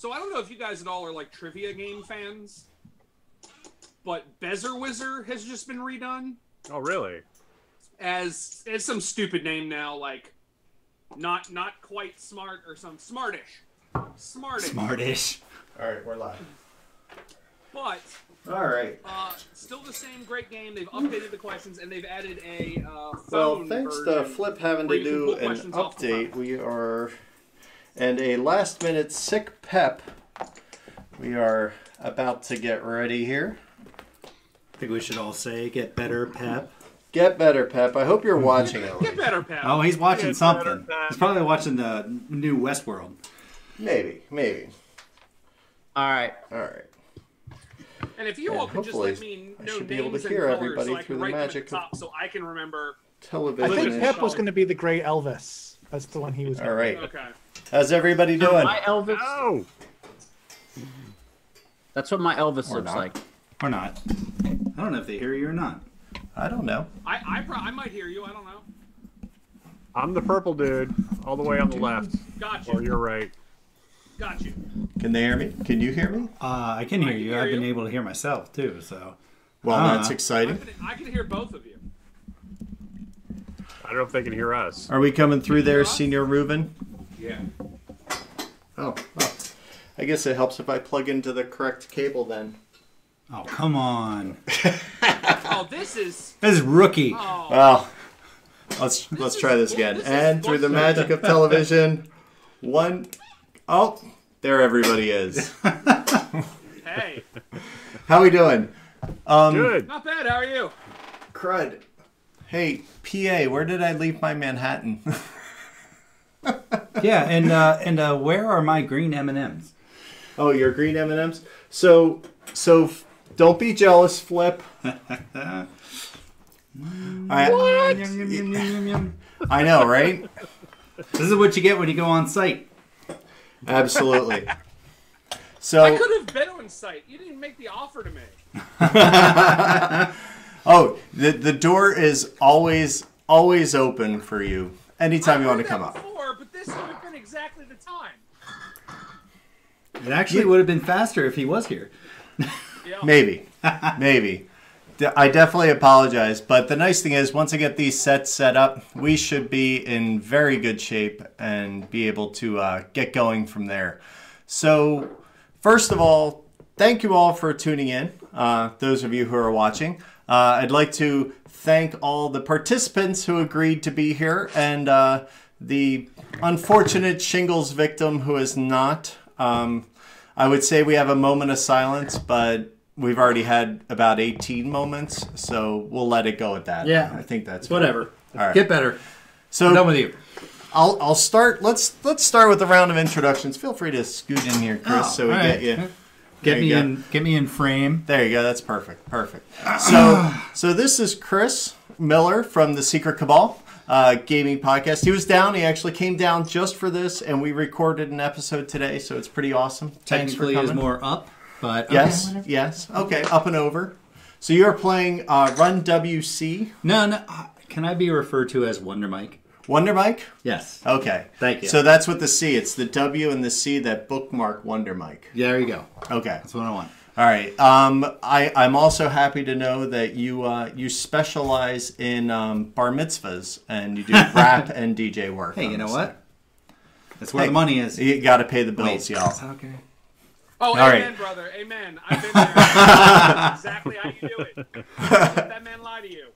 So I don't know if you guys at all are like trivia game fans, but Bezer Wizard has just been redone. Oh, really? As some stupid name now, like not quite smart or some smartish. Smartish. All right, we're live. But all right, still the same great game. They've updated the questions and they've added a phone well, thanks to Flip having to do an update, we are, and a last-minute sick Pep. We are about to get ready here. I think we should all say, get better, Pep. Get better, Pep. I hope you're watching it. Get better, Pep. Oh, he's watching something. He's probably watching the new Westworld. Maybe. All right. And if you all could just let me know names and colors so I can write them at the top so I can remember. Television. I think Pep was going to be the Grey Elvis. That's the one he was. All right. Okay. How's everybody doing? My Elvis. Oh. That's what my Elvis looks like. Or not. I don't know if they hear you or not. I don't know. I might hear you. I don't know. I'm the purple dude, all the way on the left. Gotcha. Or you're right. Got you. Can they hear me? Can you hear me? I can hear you. I've been able to hear myself too. So. Well, that's exciting. I can hear both of you. I don't know if they can hear us. Are we coming through there, Senior Reuben? Yeah. Oh, well, I guess it helps if I plug into the correct cable then. Oh, come on. Oh, this is rookie. Oh. Well, let's try this again. And through the magic of television, oh, there everybody is. Hey. How we doing? Good. Not bad. How are you? Crud. Hey, PA, where did I leave my Manhattan? Yeah, and where are my green M&Ms? Oh, your green M&Ms? So don't be jealous, Flip. I know, right? This is what you get when you go on site. Absolutely. So I could have been on site. You didn't make the offer to me. Oh, the door is always open for you. Anytime you want to come up. But this would have been exactly the time. It actually would have been faster if he was here. Yeah. Maybe. I definitely apologize, but the nice thing is once I get these sets set up, we should be in very good shape and be able to get going from there. So, first of all, thank you all for tuning in, those of you who are watching. I'd like to thank all the participants who agreed to be here and the unfortunate shingles victim who is not. I would say we have a moment of silence, but we've already had about 18 moments, so we'll let it go at that. Yeah, I think that's whatever. All right. Get better. So I'm done with you. I'll start. Let's start with a round of introductions. Feel free to scoot in here, Chris, so we get you. Get me in frame. There you go. That's perfect. So this is Chris Miller from the Secret Cabal gaming podcast. He was down. He actually came down just for this, and we recorded an episode today, so it's pretty awesome. Thanks for Technically coming. is more up, but okay, yes. Okay, up and over. So you're playing Run WC. No. Can I be referred to as Wonder Mike? Wonder Mike? Yes. Okay. Thank you. So that's with the C. It's the W and the C that bookmark Wonder Mike. There you go. Okay. That's what I want. All right. I'm also happy to know that you specialize in bar mitzvahs and you do rap and DJ work. Hey, you know what? That's where the money is. You got to pay the bills, y'all. Okay. Oh, all amen, right. brother. Amen. I've been there. That's exactly how you do it. Don't let that man lie to you.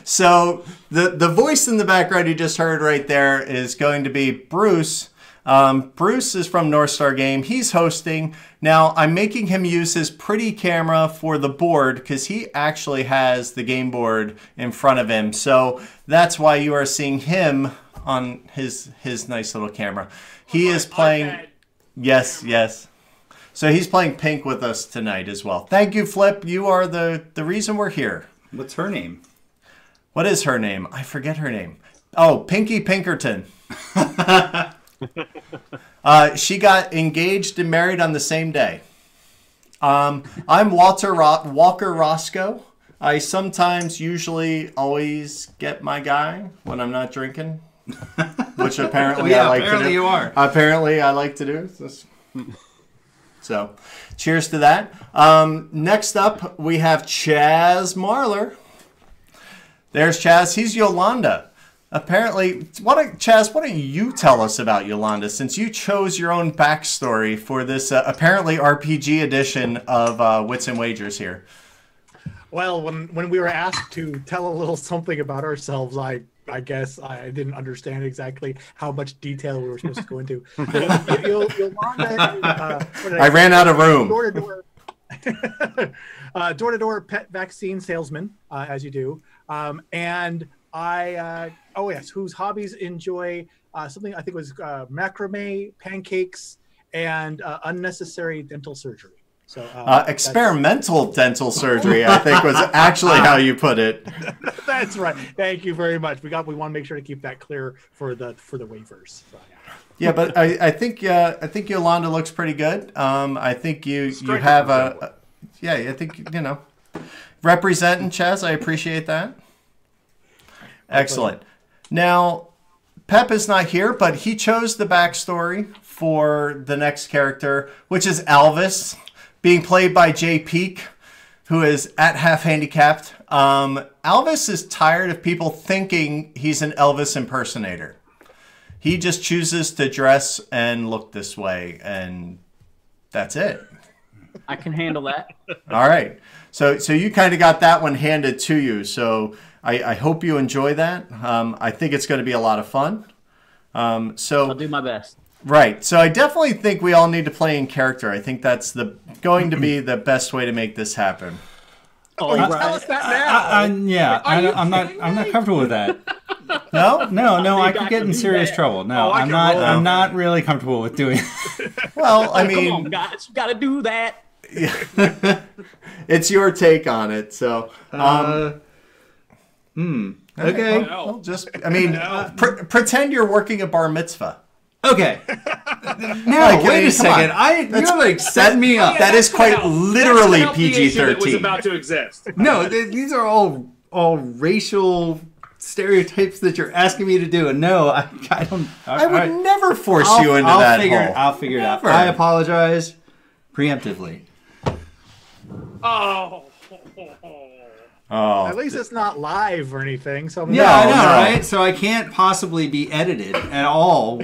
So the voice in the background you just heard right there is going to be Bruce. Bruce is from Northstar Games. He's hosting. Now, I'm making him use his pretty camera for the board because he actually has the game board in front of him. So that's why you are seeing him on his nice little camera. He is playing... Yes. So he's playing Pink with us tonight as well. Thank you, Flip. You are the reason we're here. What's her name? What is her name? I forget her name. Oh, Pinky Pinkerton. She got engaged and married on the same day. I'm Walker Roscoe. I sometimes, usually, always get my guy when I'm not drinking, which apparently I like to do. You are. Apparently I like to do. So, cheers to that. Next up, we have Chaz Marler. There's Chaz. He's Yolanda. Apparently, Chaz, why don't you tell us about Yolanda, since you chose your own backstory for this apparently RPG edition of Wits and Wagers here. Well, when we were asked to tell a little something about ourselves, I guess I didn't understand exactly how much detail we were supposed to go into. Yolanda, I ran out of room. Door-to-door pet vaccine salesman, as you do. And whose hobbies enjoy something I think was macrame, pancakes, and unnecessary dental surgery. So experimental dental surgery, I think, was actually how you put it. That's right. Thank you very much. We want to make sure to keep that clear for the waivers. So, yeah, but I think Yolanda looks pretty good. I think you have I think representing Chaz. I appreciate that. Excellent. Now, Pep is not here, but he chose the backstory for the next character, which is Elvis, being played by Jay Peak, who is at half handicapped. Elvis is tired of people thinking he's an Elvis impersonator. He just chooses to dress and look this way, and that's it. I can handle that. All right. So you kind of got that one handed to you. So I hope you enjoy that. I think it's going to be a lot of fun. I'll do my best. Right. So I definitely think we all need to play in character. I think that's going to be the best way to make this happen. Oh, you tell us that now. I'm not comfortable with that. No, I could get in serious trouble. No, I'm not really comfortable with doing it. Well, I mean, come on, guys, you got to do that. It's your take on it. So, okay. Well, pretend you're working a bar mitzvah. Okay. Now, wait a second. You're like setting me up. That is quite literally PG-13. Was about to exist. No, these are all racial stereotypes that you're asking me to do, and no, I don't. I would never force you into that hole. I'll figure it out. I apologize preemptively. Oh. At least it's not live or anything. So yeah, I know, right? So I can't possibly be edited at all.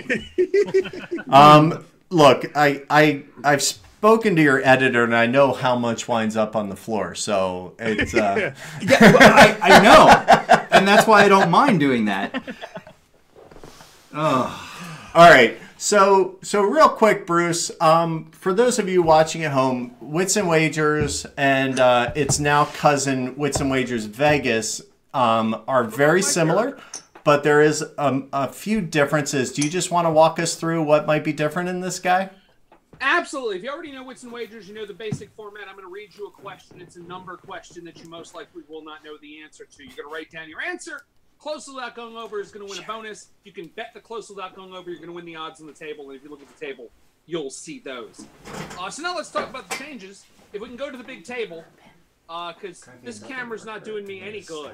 Look, I've spoken to your editor, and I know how much winds up on the floor. So it's yeah, well, I know, and that's why I don't mind doing that. Oh. All right. So real quick, Bruce, for those of you watching at home, Wits and Wagers and its now cousin, Wits and Wagers Vegas, are very similar, but there is a few differences. Do you just want to walk us through what might be different in this guy? Absolutely. If you already know Wits and Wagers, you know the basic format. I'm going to read you a question. It's a number question that you most likely will not know the answer to. You're going to write down your answer. Closest without going over is going to win a bonus. You can bet the closest without going over, you're going to win the odds on the table. And if you look at the table, you'll see those. So now let's talk about the changes. If we can go to the big table, because this camera's not doing me any good.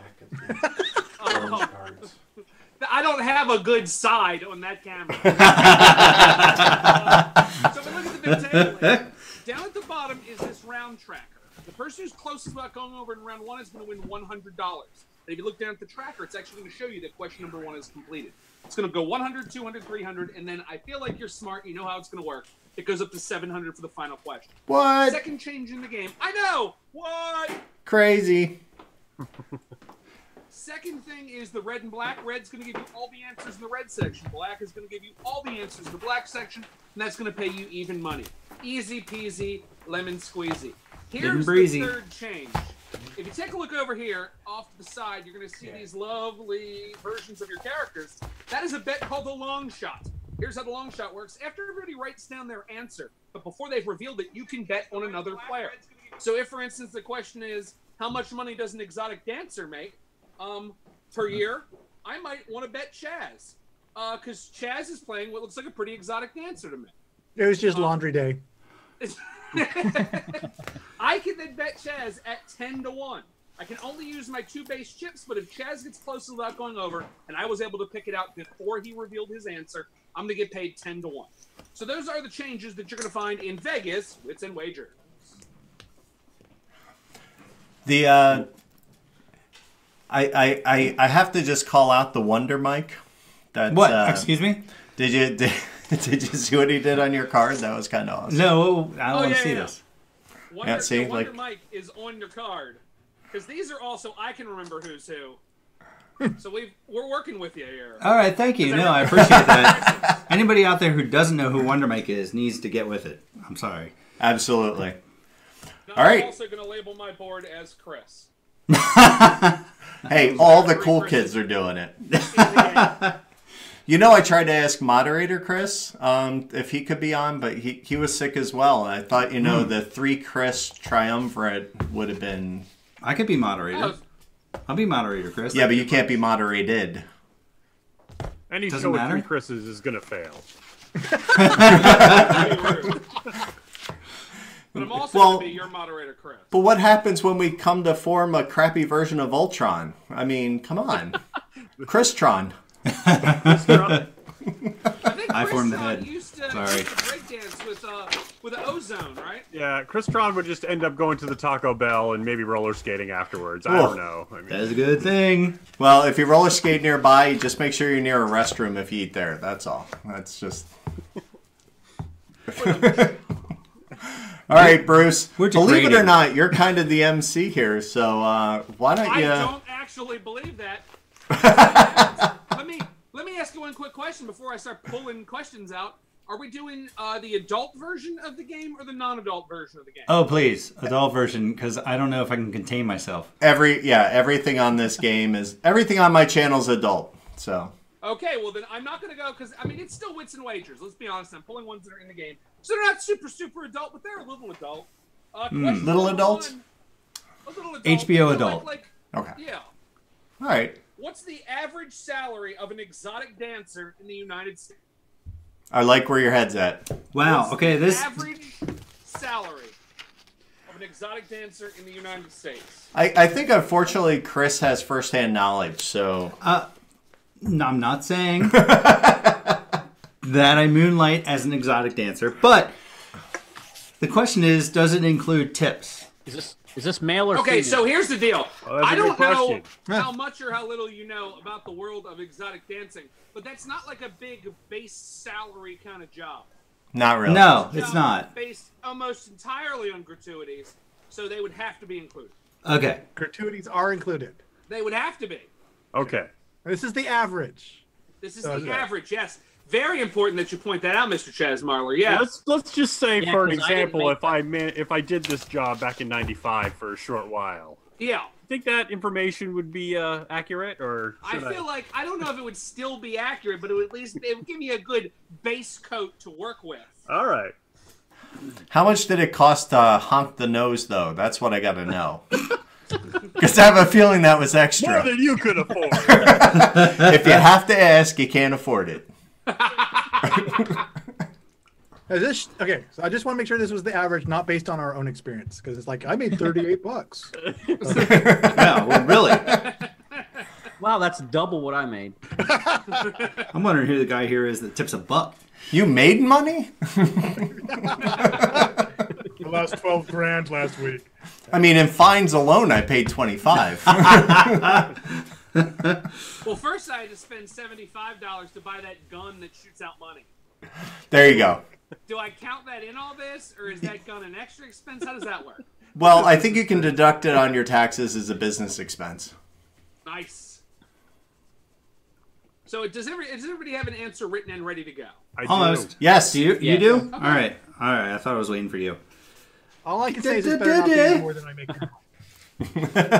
I don't have a good side on that camera. So if we look at the big table, down at the bottom is this round tracker. The person who's closest without going over in round one is going to win $100. If you look down at the tracker, it's actually going to show you that question number 1 is completed. It's going to go 100, 200, 300, and then I feel like you're smart. You know how it's going to work. It goes up to 700 for the final question. What? Second change in the game. I know! What? Crazy. Second thing is the red and black. Red's going to give you all the answers in the red section. Black is going to give you all the answers in the black section, and that's going to pay you even money. Easy peasy, lemon squeezy. Here's the third change. If you take a look over here, off to the side, you're going to see these lovely versions of your characters. That is a bet called the long shot. Here's how the long shot works. After everybody writes down their answer, but before they've revealed it, you can bet on another player. So if, for instance, the question is, how much money does an exotic dancer make per year? I might want to bet Chaz, because Chaz is playing what looks like a pretty exotic dancer to me. It was just laundry day. I can then bet Chaz at 10 to 1. I can only use my 2 base chips, but if Chaz gets close without going over, and I was able to pick it out before he revealed his answer, I'm going to get paid 10-1. So those are the changes that you're going to find in Vegas, Wits and Wagers. The I have to just call out the Wonder Mike. That, What? Excuse me? Did you see what he did on your card? That was kind of awesome. No, I want to see this. Wonder, see, Wonder like- Mike is on your card. Because these are also, I can remember who's who. So we're working with you here. All right, thank you. No, I appreciate that. Anybody out there who doesn't know who Wonder Mike is needs to get with it. I'm sorry. Absolutely. Now, All right. I'm also going to label my board as Chris. Hey, all the cool kids are doing it. You know, I tried to ask moderator Chris if he could be on, but he was sick as well. I thought, the 3 Chris triumvirate would have been... I could be moderator. I'll be moderator, Chris. Yeah, but you can't be moderated. Any Doesn't show with matter. 3 Chris's is going to fail. But I'm also going to be your moderator, Chris. But what happens when we come to form a crappy version of Ultron? I mean, come on. Christron. I formed the head. Used to Sorry. breakdance with an ozone, right? Yeah, Christron would just end up going to the Taco Bell and maybe roller skating afterwards. I don't know. I mean, That is a good thing. Well, if you roller skate nearby, just make sure you're near a restroom if you eat there. That's all. That's just... All right, Bruce. We're Believe it or degrading. not, you're kind of the MC here, so why don't you... I don't actually believe that. Let me ask you one quick question before I start pulling questions out. Are we doing the adult version of the game or the non-adult version of the game? Oh, please. Adult version, because I don't know if I can contain myself. Everything on this game is... Everything on my channel is adult, so... Okay, well then I'm not going to go because, I mean, it's still Wits and Wagers. Let's be honest. I'm pulling ones that are in the game. So they're not super, super adult, but they're a little adult. Question Little number adults? one, a little adult. HBO adult. Okay. Yeah. All right. What's the average salary of an exotic dancer in the United States? I like where your head's at. Wow. What's Okay, the this... average salary of an exotic dancer in the United States? I think, unfortunately, Chris has firsthand knowledge, so... No, I'm not saying that I moonlight as an exotic dancer, but the question is, does it include tips? Is this male or Okay, female? so here's the deal. Well, that's I a good don't know question. how much or how little you know about the world of exotic dancing, but that's not like a big base salary kind of job. Not really. No, Job it's not. Based almost entirely on gratuities, so they would have to be included. Okay. Gratuities are included. They would have to be. Okay. This is the average. This is So, the yeah. average, yes. Very important that you point that out, Mr. Chaz Marler. Yeah. Let's just say, Yeah, for an 'cause I didn't example, make if I did this job back in '95 for a short while, Yeah. think that information would be accurate, or I should feel like, I don't know if it would still be accurate, but it would at least it would give me a good base coat to work with. All right. How much did it cost to honk the nose, though? That's what I got to know. Because I have a feeling that was More extra. than you could afford. If you have to ask, you can't afford it. Okay, so I just want to make sure this was the average, not based on our own experience, because it's like I made $38. No, well, really. Wow, that's double what I made. I'm wondering who the guy here is that tips $1. You made money? I lost 12 grand last week. I mean, in fines alone, I paid 25. Well, first I had to spend $75 to buy that gun that shoots out money. There you go. Do I count that in all this, or is that gun an extra expense? How does that work? Well, I think you can deduct it on your taxes as a business expense. Nice. So does everybody have an answer written and ready to go? I Almost. do. Yes. Do you? Yeah. You do? Okay. All right. All right. I thought I was waiting for you. All I can say is it's better not being more than I make now.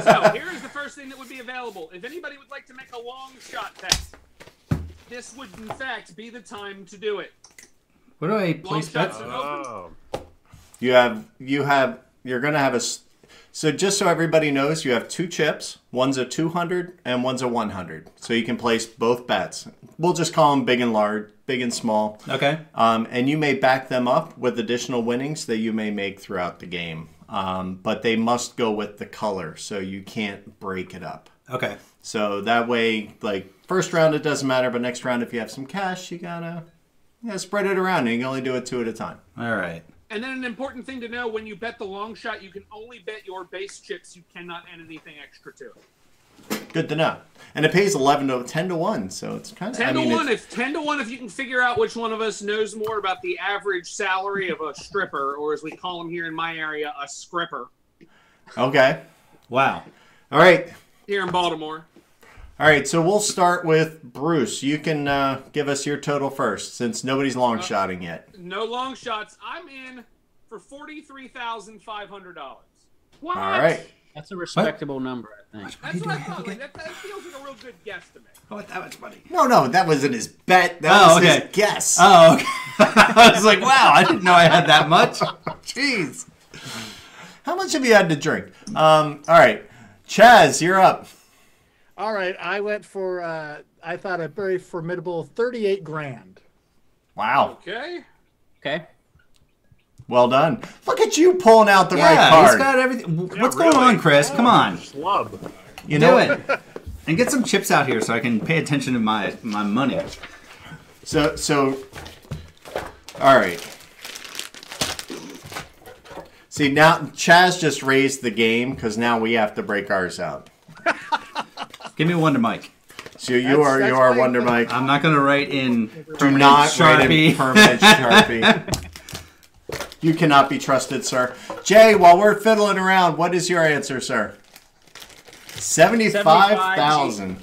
So here's the first thing that would be available. If anybody would like to make a long shot test, this would in fact be the time to do it. What do I Long place shots bets? are open. You're going to have so just so everybody knows, you have 2 chips. One's a 200 and one's a 100. So you can place both bets. We'll just call them big and large, big and small. Okay. And you may back them up with additional winnings that you may make throughout the game. but they must go with the color, so you can't break it up. Okay. So that way, like, first round it doesn't matter, but next round if you have some cash, you gotta spread it around, and you can only do it 2 at a time. All right. And then an important thing to know, when you bet the long shot, you can only bet your base chips. You cannot add anything extra to it. Good to know. And it pays 10 to 1, so it's kind of 10 to 1. If 10 to 1, if you can figure out which one of us knows more about the average salary of a stripper, or as we call them here in my area, a scripper. Okay. Wow. All right. Here in Baltimore. All right, so we'll start with Bruce. You can give us your total first, since nobody's long shotting yet. No long shots. I'm in for $43,500. What? All right. That's a respectable number, I think. That's what I thought. Like, that feels like a real good guesstimate. Oh, that much money. No, that wasn't his bet. That was his guess. Oh, okay. I was like, wow, I didn't know I had that much. Jeez. How much have you had to drink? All right. Chaz, you're up. All right, I went for I thought a very formidable 38 grand. Wow. Okay. Okay. Well done. Look at you pulling out the right Yeah, card. he's got everything. What's going on, Chris? Come on. Schlub. You know Do it. And get some chips out here so I can pay attention to my money. So, all right. See, now Chaz just raised the game because now we have to break ours out. Give me Wonder Mike. So you are Wonder Mike. I'm not going to write in Do not write in Sharpie. permanent Sharpie. You cannot be trusted, sir. Jay, while we're fiddling around, what is your answer, sir? 75,000.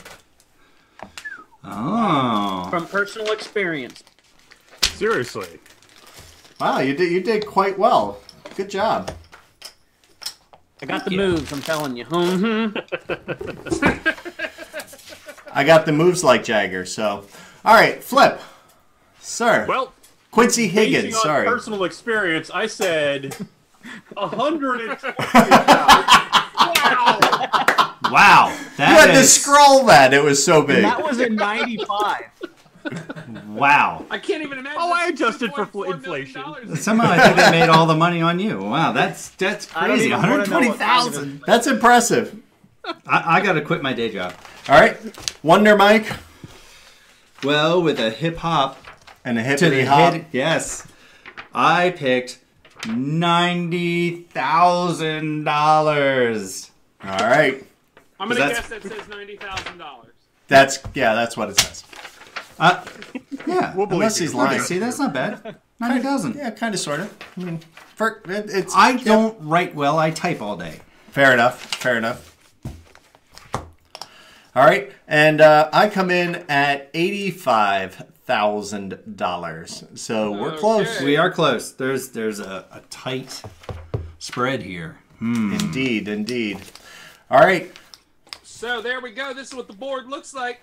Oh. From personal experience. Seriously. Wow, you did quite well. Good job. I got the moves, I'm telling you. I got the moves like Jagger, so. All right, Flip. Sir. Well, Quincy basing Higgins, on sorry. personal experience, I said 120,000. Wow. You had to scroll that. It was so big. That was in 95. Wow. I can't even imagine. Oh, I that's adjusted for $2.4 million inflation. Somehow I think they made all the money on you. Wow, that's I don't crazy. even wanna know what 120,000. That's impressive. I got to quit my day job. All right, Wonder Mike Well, with a hip hop and a to hippity the hop. head, yes, I picked $90,000. All right, I'm gonna That's- guess that says $90,000. that's what it says. Yeah, We'll believe Unless you. he's lying. see, that's not bad. 90,000. Yeah, kind of, sort of. I mean, it's. I don't write well. I type all day. Fair enough. Fair enough. All right, and I come in at $85,000. So we're close. We are close. There's a tight spread here. Indeed, indeed. All right. So there we go. This is what the board looks like.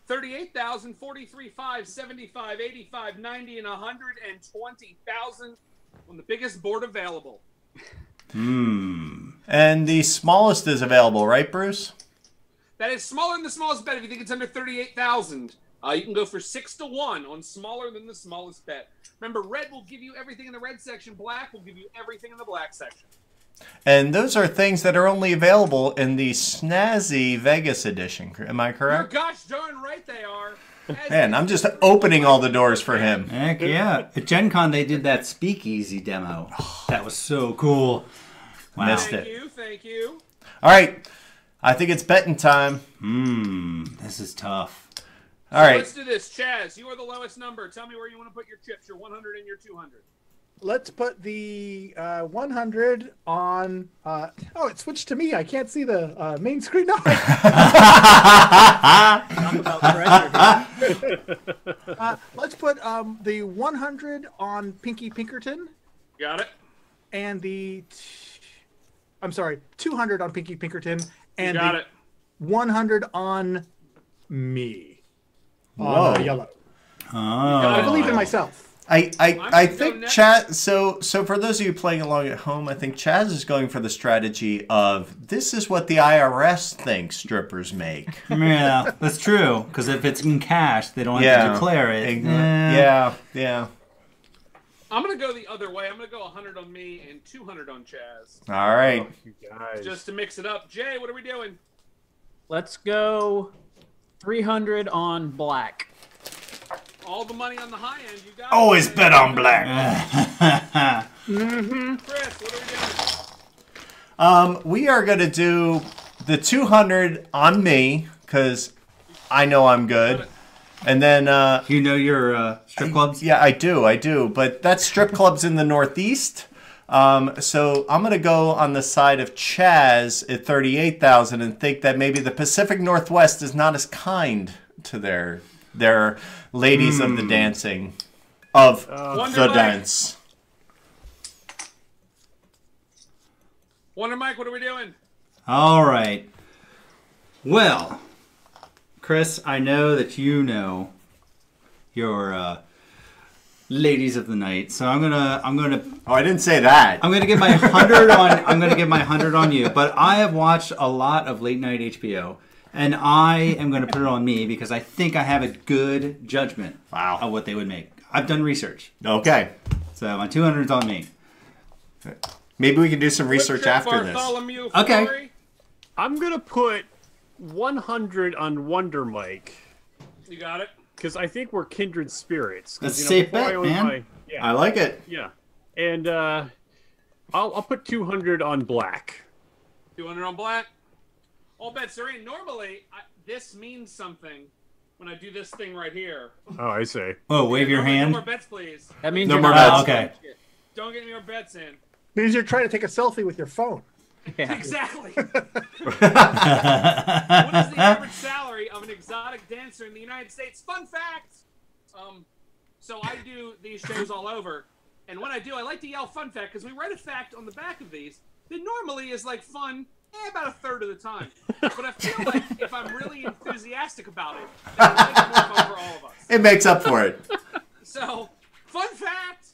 38,000, 43,500, 75, 85, 90, and 120,000 on the biggest board available. And the smallest is available, right, Bruce? That is smaller than the smallest bet. If you think it's under 38,000, you can go for 6 to 1 on smaller than the smallest bet. Remember, red will give you everything in the red section. Black will give you everything in the black section. And those are things that are only available in the snazzy Vegas edition. Am I You're correct? gosh darn right they are. Man, I'm just opening all the doors for him. Heck yeah! At Gen Con they did that speakeasy demo. That was so cool. Wow. Missed Thank it. you, thank you. All right. I think it's betting time. This is tough. All right. Let's do this. Chaz, you are the lowest number. Tell me where you want to put your chips, your 100 and your 200. Let's put the 100 on. Oh, it switched to me. I can't see the main screen. No. Talk about pressure here. Let's put the 100 on Pinky Pinkerton Got it? and I'm sorry, 200 on Pinky Pinkerton and Got the it. 100 on me. Whoa. On yellow. I believe in myself. I gonna think go next. Chaz. So for those of you playing along at home, I think Chaz is going for the strategy of this is what the IRS thinks strippers make. Yeah, that's true. Because if it's in cash, they don't have to declare it. Yeah. I'm gonna go the other way. I'm gonna go 100 on me and 200 on Chaz, All right. You guys. just to mix it up. Jay, what are we doing? Let's go 300 on black. All the money on the high end. You got. Always it. bet on black. Chris, what are we doing? We are going to do the 200 on me because I know I'm good. And then... You know your strip clubs? Yeah, I do. But that's strip clubs in the Northeast. So I'm going to go on the side of Chaz at 38,000 and think that maybe the Pacific Northwest is not as kind to their ladies of the dancing, of the dance. Wonder Mike, what are we doing? All right. Well, Chris, I know that you know your ladies of the night, so I'm gonna. Oh, I didn't say that. I'm gonna give my 100 on. I'm gonna give my 100 on you. But I have watched a lot of late night HBO, and I am gonna put it on me because I think I have a good judgment of what they would make. I've done research, Okay. so my 200's on me. Maybe we can do some research Quick trip after this. Bartholomew Okay. Florey. I'm gonna put 100 on Wonder Mike You got it. because I think we're kindred spirits. 'Cause, That's a safe before I bet, owned man. Yeah, I like it. yeah, and I'll put 200 on black. 200 on black. All bets are in. Normally, this means something when I do this thing right here. Oh, I see. Oh, wave your No hand. more bets, please. That means No you're more not bets. Okay. Don't get any more bets in. Means you're trying to take a selfie with your phone. Yeah. Exactly. What is the average salary of an exotic dancer in the United States? Fun fact. So I do these shows all over, and when I do, I like to yell "fun fact" because we write a fact on the back of these that normally is like fun about a third of the time. But I feel like if I'm really enthusiastic about it, then it makes more fun for all of us. It makes up for it. So, fun fact: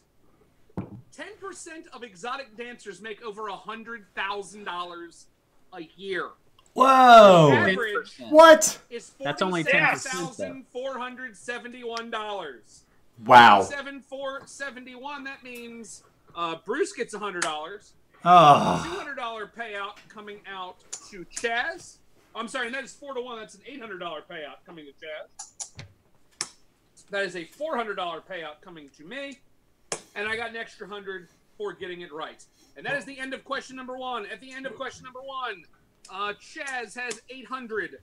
10% of exotic dancers make over $100,000 a year. Whoa! Average 10%. What? is That's only 10%, though. $47,471. Wow. 47,471. That means Bruce gets $100. Oh. $200 payout coming out to Chaz. I'm sorry, and that is 4-1. That's an $800 payout coming to Chaz. That is a $400 payout coming to me. And I got an extra 100 for getting it right. And that is the end of question number 1. At the end of question number 1, Chaz has 800.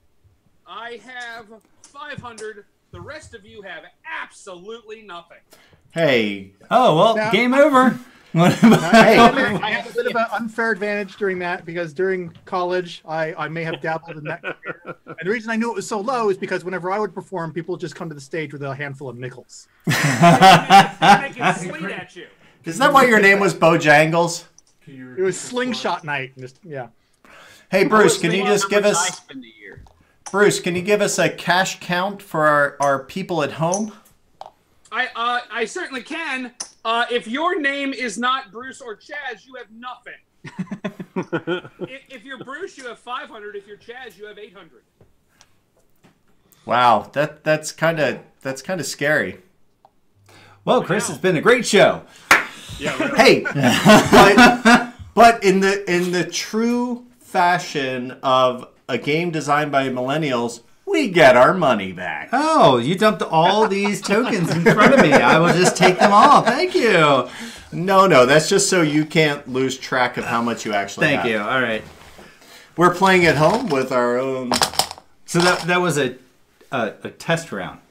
I have 500. The rest of you have absolutely nothing. Hey. Oh, well, Now- game over. Hey. I have a bit of an unfair advantage during that because during college I may have dabbled in that career. And the reason I knew it was so low is because whenever I would perform, people would just come to the stage with a handful of nickels. They're making sleet at you. Is that why your name was Bojangles? It was slingshot night. And just, yeah. Hey, Bruce, can you just How give much I us... spend a year. Bruce, can you give us a cash count for our people at home? I certainly can. If your name is not Bruce or Chaz, you have nothing. If you're Bruce, you have 500. If you're Chaz, you have 800. Wow, that's kind of scary. Well, Chris, it's been a great show. Yeah, really. Hey, but in the true fashion of a game designed by millennials, we get our money back. Oh, you dumped all these tokens in front of me. I will just take them all. Thank you. No, that's just so you can't lose track of how much you actually have. Thank you. All right. We're playing at home with our own... So that was a test round.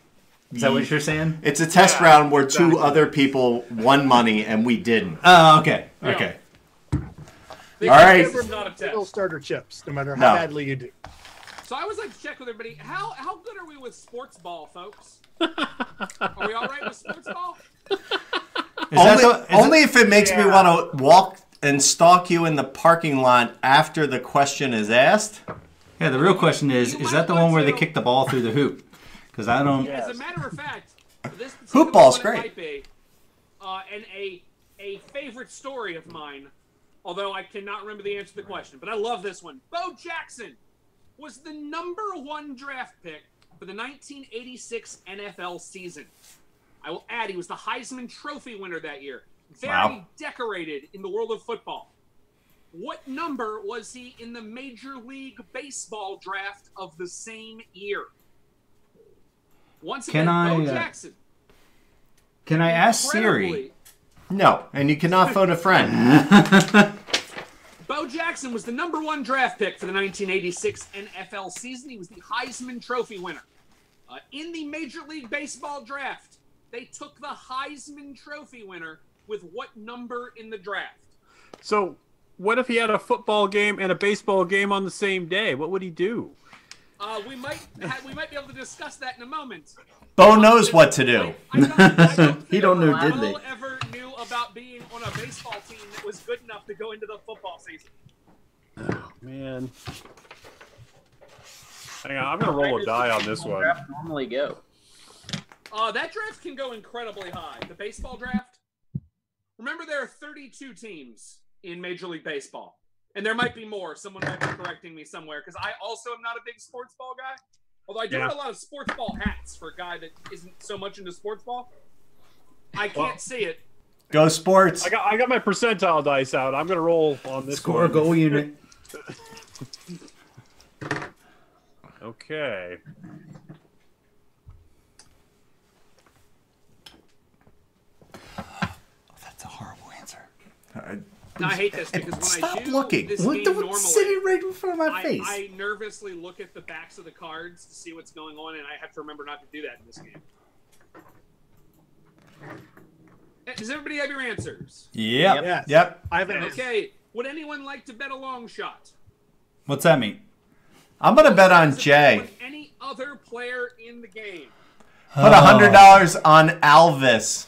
Is that what you're saying? It's a test Yeah, round where exactly. two other people won money and we didn't. Oh, okay. Okay. They All right. It's not a Little test. starter chips, no matter how No. badly you do. So I always like to check with everybody. How good are we with sports ball, folks? Are we all right with sports ball? Only if it makes me want to walk and stalk you in the parking lot after the question is asked. Yeah, the real question is that the one where they kick the ball through the hoop? Because I don't... As a matter of fact, this Hoop ball's one, it great. might be, and a favorite story of mine, although I cannot remember the answer to the question, but I love this one. Bo Jackson was the #1 draft pick for the 1986 NFL season. I will add, he was the Heisman Trophy winner that year. Very decorated in the world of football. What number was he in the Major League Baseball draft of the same year? Once again, Bo Jackson. Can I ask Siri? No, and you cannot phone a friend. Bo Jackson was the #1 draft pick for the 1986 NFL season. He was the Heisman Trophy winner. In the Major League Baseball draft, they took the Heisman Trophy winner with what number in the draft? So, what if he had a football game and a baseball game on the same day? What would he do? We might be able to discuss that in a moment. Bo knows what to do. He don't know diddly. Bo ever knew about being on a baseball team that was good enough to go into the football season. Oh, man. Hang on, I'm going to roll a die on this one. Draft normally go? That draft can go incredibly high. The baseball draft. Remember, there are 32 teams in Major League Baseball. And there might be more. Someone might be correcting me somewhere, because I also am not a big sports ball guy. Although I do have a lot of sports ball hats for a guy that isn't so much into sports ball. I can't see it. Go sports. I got my percentile dice out. I'm going to roll on this Score a goal unit. Okay. That's a horrible answer. I hate this because when Stop I do looking. this What game the normally, sitting right in front of my face? I nervously look at the backs of the cards to see what's going on, and I have to remember not to do that in this game. Does everybody have your answers? Yep. Yep. I have an Okay. Would anyone like to bet a long shot? What's that mean? I'm going to bet on Jay. With any other player in the game. Put $100 on Alvis.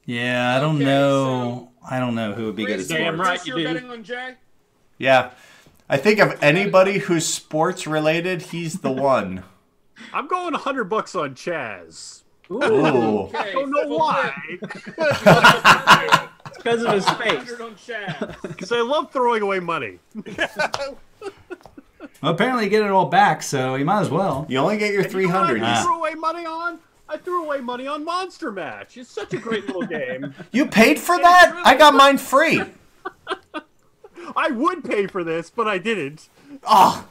Yeah, I don't know. I don't know who would be good at Chris, sports. Damn right you're you do. betting on Jay? Yeah. I think of anybody who's sports related, he's the one. I'm going $100 on Chaz. Ooh. Okay, I don't know why. It's because of his face. 100 on Chad. Because I love throwing away money. Well, apparently you get it all back, so you might as well. You only get your 300. I threw away money on? I threw away money on Monster Match. It's such a great little game. You paid for that? I got mine free. I would pay for this, but I didn't. Oh.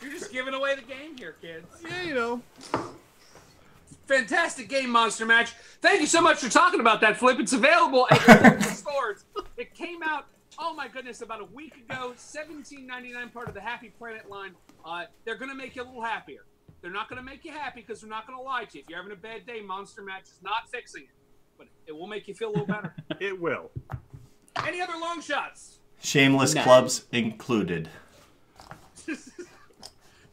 You're just giving away the game here, kids. Yeah, you know. Fantastic game, Monster Match. Thank you so much for talking about that, Flip. It's available at your local stores. It came out, oh my goodness, about a week ago. $17.99, part of the Happy Planet line. They're going to make you a little happier. They're not going to make you happy because they're not going to lie to you. If you're having a bad day, Monster Match is not fixing it. But it will make you feel a little better. It will. Any other long shots? Shameless clubs included.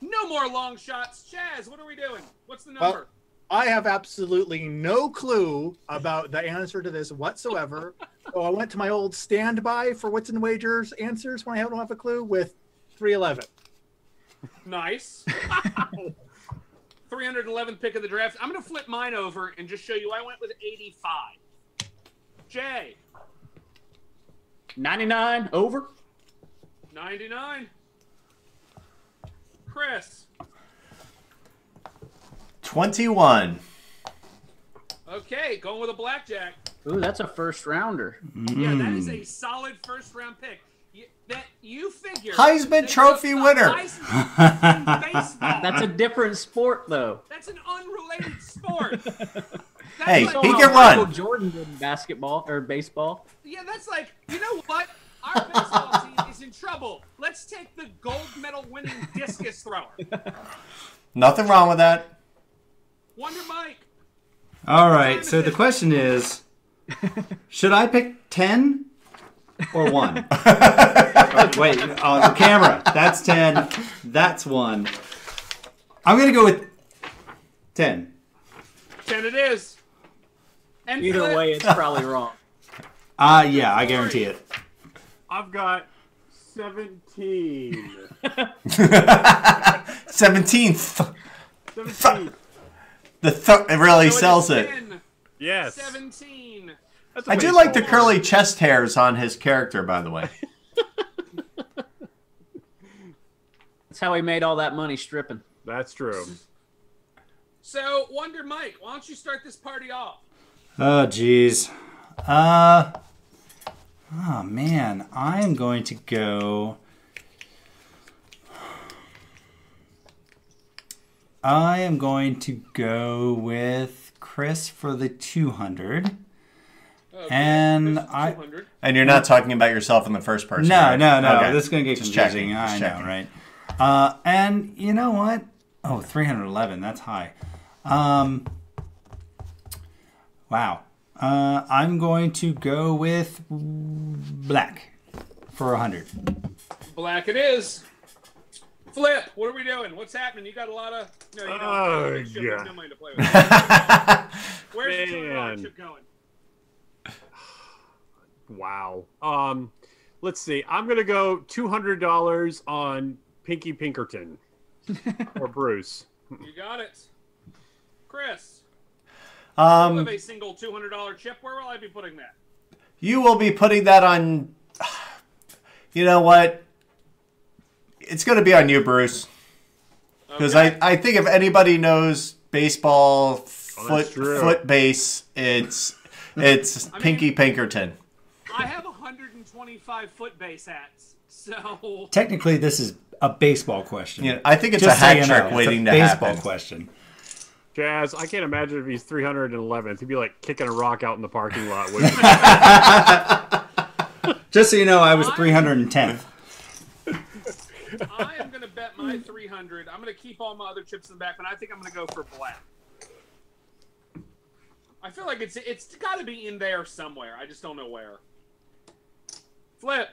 No more long shots. Chaz, what are we doing? What's the number? I have absolutely no clue about the answer to this whatsoever. So I went to my old standby for Wits and Wagers answers when I don't have a clue with 311. Nice. 311th pick of the draft. I'm going to flip mine over and just show you I went with 85. Jay. 99 over. 99. Chris. 21. Okay, going with a blackjack. Ooh, that's a first rounder. Yeah, that is a solid first round pick. You figure Heisman Trophy winner. Heisman in baseball. That's a different sport, though. That's an unrelated sport. Hey, like, he How can Michael run. Jordan did in basketball or baseball. Yeah, that's like, you know what? Our baseball team is in trouble. Let's take the gold medal winning discus thrower. Nothing wrong with that. Wonder Mike. All right, so the question is, should I pick 10 or 1? Wait, on the camera. That's 10. That's 1. I'm going to go with 10. 10 it is. And Either Flip. way, it's probably wrong. Yeah, I guarantee it. I've got 17. 17th. 17. It really So sells is it. 10, Yes. 17. That's a I do baseball like the word. curly chest hairs on his character, by the way. That's how he made all that money stripping. That's true. So, Wonder Mike, why don't you start this party off? Oh, geez. Oh, man. I'm going to go... I am going to go with Chris for the 200. Okay, And there's 200. And you're not talking about yourself in the first person. No, right? no. Okay. This is going to get Just confusing. checking, just I know, checking. right? And you know what? Oh, 311. That's high. Wow. I'm going to go with black for 100. Black it is. Flip, what are we doing? What's happening? You got a lot of... No, you don't. Oh, Chip, yeah. there's no money to play with. Where's the $200 chip going? Wow. Let's see. I'm gonna go $200 on Pinky Pinkerton or Bruce. You got it. Chris, you Um, have a single $200 chip. Where will I be putting that? you will be putting that on. You know what? It's going to be on you, Bruce. Because Okay. I think if anybody knows baseball that's true. foot base, it's Pinky Pinkerton. I have 125 foot base hats, so... Technically, this is a baseball question. Yeah, I think it's Just a hat so you trick know, it's waiting a to baseball happen. question. Jazz, I can't imagine if he's 311th. He'd be like kicking a rock out in the parking lot. Just so you know, I was 310th. I am going to bet my 300. I'm going to keep all my other chips in the back, but I think I'm going to go for black. I feel like it's got to be in there somewhere. I just don't know where. Flip.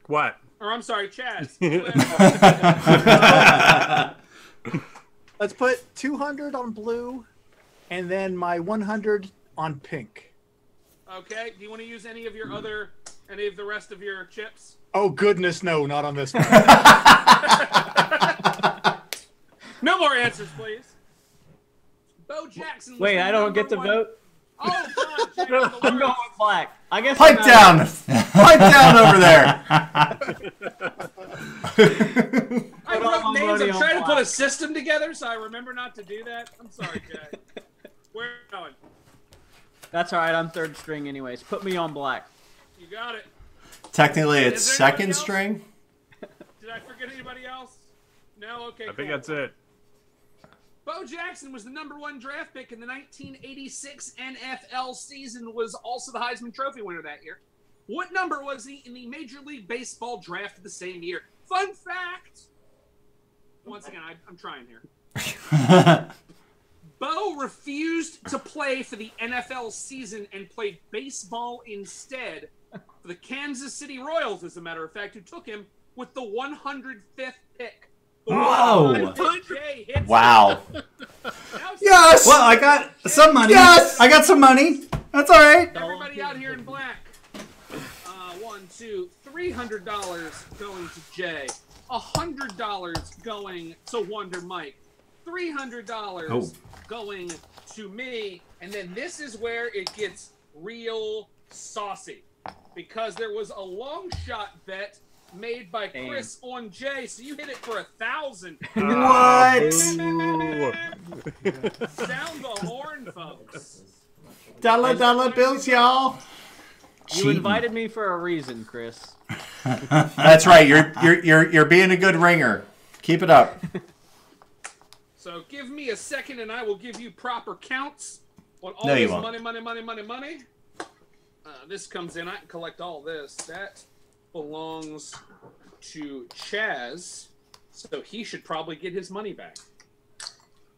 What? Or I'm sorry, Chaz. Flip. Let's put 200 on blue, and then my 100 on pink. Okay. Do you want to use any of the rest of your chips? Oh goodness, no, not on this one. No more answers, please. Bo Jackson. Was Wait, the I don't get to number one- vote? Oh, God, Jack, I'm going with black. I guess Pipe down! Pipe down over there! I Put all wrote my names. money I'm on trying to put a black. system together, so I remember not to do that. I'm sorry, Jack. Where are you going? That's all right. I'm third string anyways. Put me on black. You got it. Technically, it's Is there anybody second else? string. Did I forget anybody else? No? Okay, I think cool. that's it. Bo Jackson was the #1 draft pick in the 1986 NFL season, was also the Heisman Trophy winner that year. What number was he in the Major League Baseball draft of the same year? Fun fact! Once again, I'm trying here. Bo refused to play for the NFL season and played baseball instead for the Kansas City Royals, as a matter of fact, who took him with the 105th pick. The Whoa. 105th Jay hits Wow. Now Yes! Well, I got some money. Yes! I got some money. That's all right. everybody out here in black. $300 going to Jay. $100 going to Wonder Mike. $300 going to me. And then this is where it gets real saucy. Because there was a long shot bet made by Chris on Jay. So you hit it for 1,000. What? Sound the horn, folks. Dollar bills, y'all. You invited me for a reason, Chris. That's right. You're being a good ringer. Keep it up. So give me a second and I will give you proper counts on all No, you this won't. money. This comes in. I can collect all this. That belongs to Chaz, so he should probably get his money back.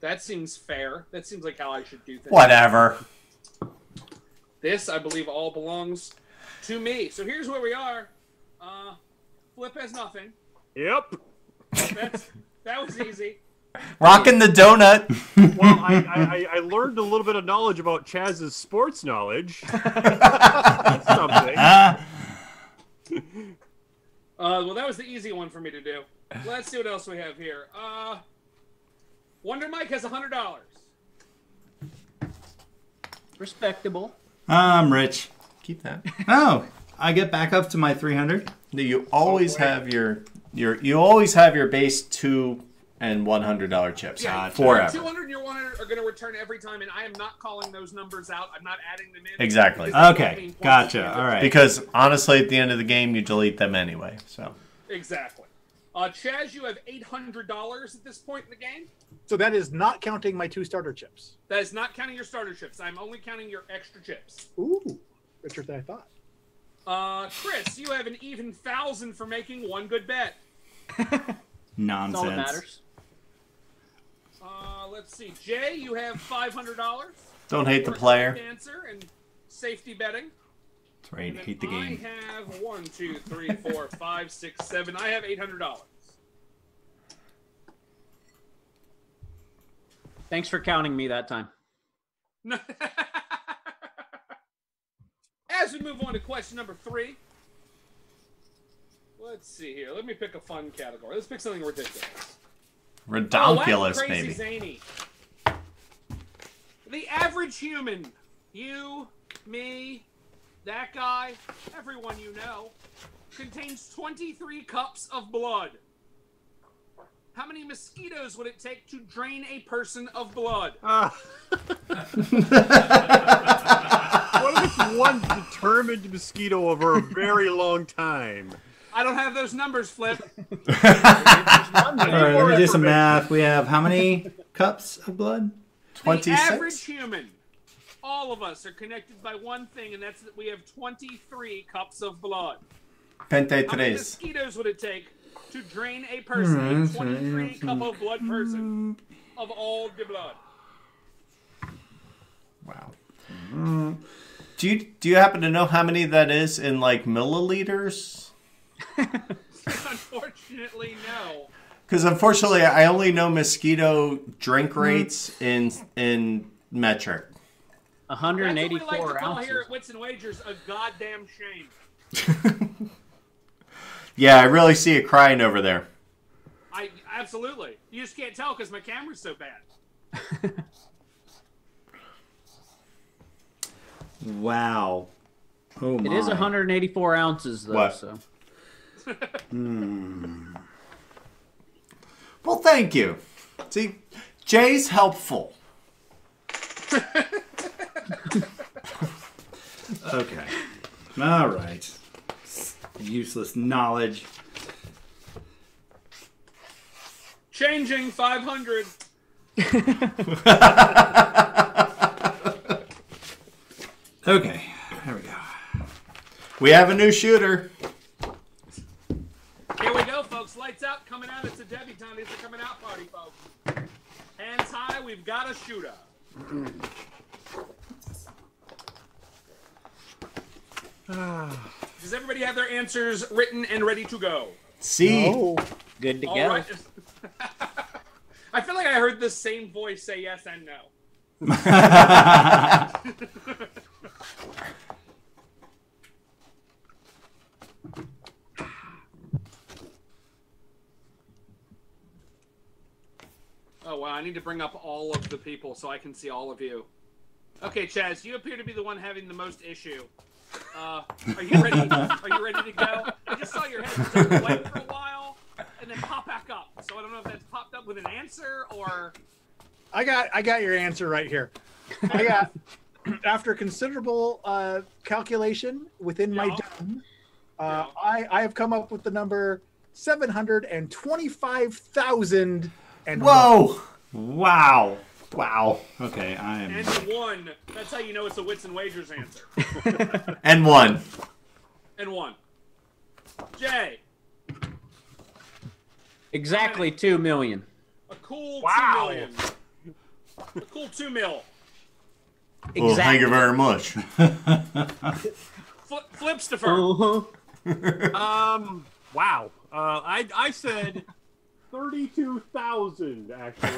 That seems fair. That seems like how I should do things. Whatever. This, I believe, all belongs to me. So here's where we are. Flip has nothing. Yep. That was easy. Rocking the donut. Well, I learned a little bit of knowledge about Chaz's sports knowledge. That's something. Well, that was the easy one for me to do. Let's see what else we have here. Wonder Mike has $100. Respectable. I'm rich. Keep that. Oh, I get back up to my 300. You always have your base 2 and $100 chips. Yeah, Forever. 200 and your 100 are going to return every time, and I am not calling those numbers out. I'm not adding them in. Exactly. Okay, gotcha. All right. Because honestly, at the end of the game, you delete them anyway. So. Exactly. Chaz, you have $800 at this point in the game. So that is not counting my 2 starter chips. That is not counting your starter chips. I'm only counting your extra chips. Ooh, richer than I thought. Chris, you have an even 1,000 for making one good bet. Nonsense. That's all that matters. Let's see. Jay, you have $500. Don't hate the for a player. correct answer and safety betting. That's right. And Hate the game. I have 1, 2, 3, 4, 5, 6, 7. I have $800. Thanks for counting me that time. As we move on to question number 3. Let's see here. Let me pick a fun category. Let's pick something ridiculous. Redonkulous, Crazy maybe. Zany. The average human, you, me, that guy, everyone you know, contains 23 cups of blood. How many mosquitoes would it take to drain a person of blood? What if it's one determined mosquito over a very long time? I don't have those numbers, Flip. All right, let me do some math. We have how many cups of blood? 26. The average human, all of us, are connected by one thing, and that's that we have 23 cups of blood. How many 23. mosquitoes would it take to drain a person, a 23 cup of blood person, of all the blood? Wow. Do you happen to know how many that is in like milliliters? Unfortunately, no. Because unfortunately, I only know mosquito drink rates in metric. 184 That's what we like to call ounces. here at Wits and Wagers a goddamn shame. Yeah, I really see it crying over there. Absolutely. You just can't tell because my camera's so bad. Wow. Oh my. It is 184 ounces, though. What? So. Well, thank you. See, Jay's helpful. Okay. All right. Useless knowledge. Changing 500. Okay. There we go. We have a new shooter. Here we go, folks. Lights out, coming out. It's a debutante. It's a coming out party, folks. Hands high, we've got a shooter. Does everybody have their answers written and ready to go? See, Good to All go. right. I feel like I heard the same voice say yes and no. Oh, wow. I need to bring up all of the people so I can see all of you. Okay, Chaz, you appear to be the one having the most issue. Are you ready? Are you ready to go? I just saw your head turn white for a while and then pop back up. So I don't know if that's popped up with an answer or... I got your answer right here. I got, after considerable calculation within my dome, I have come up with the number 725,000. whoa, Wow. Wow. Okay, I am. And one. That's how you know it's a Wits and Wagers answer. and one. And one. Jay. Exactly 2 million. A cool Wow. 2 million. A cool 2 mil. Exactly. Well, thank you very much. Flipstifer. Wow. I said 32,000 actually.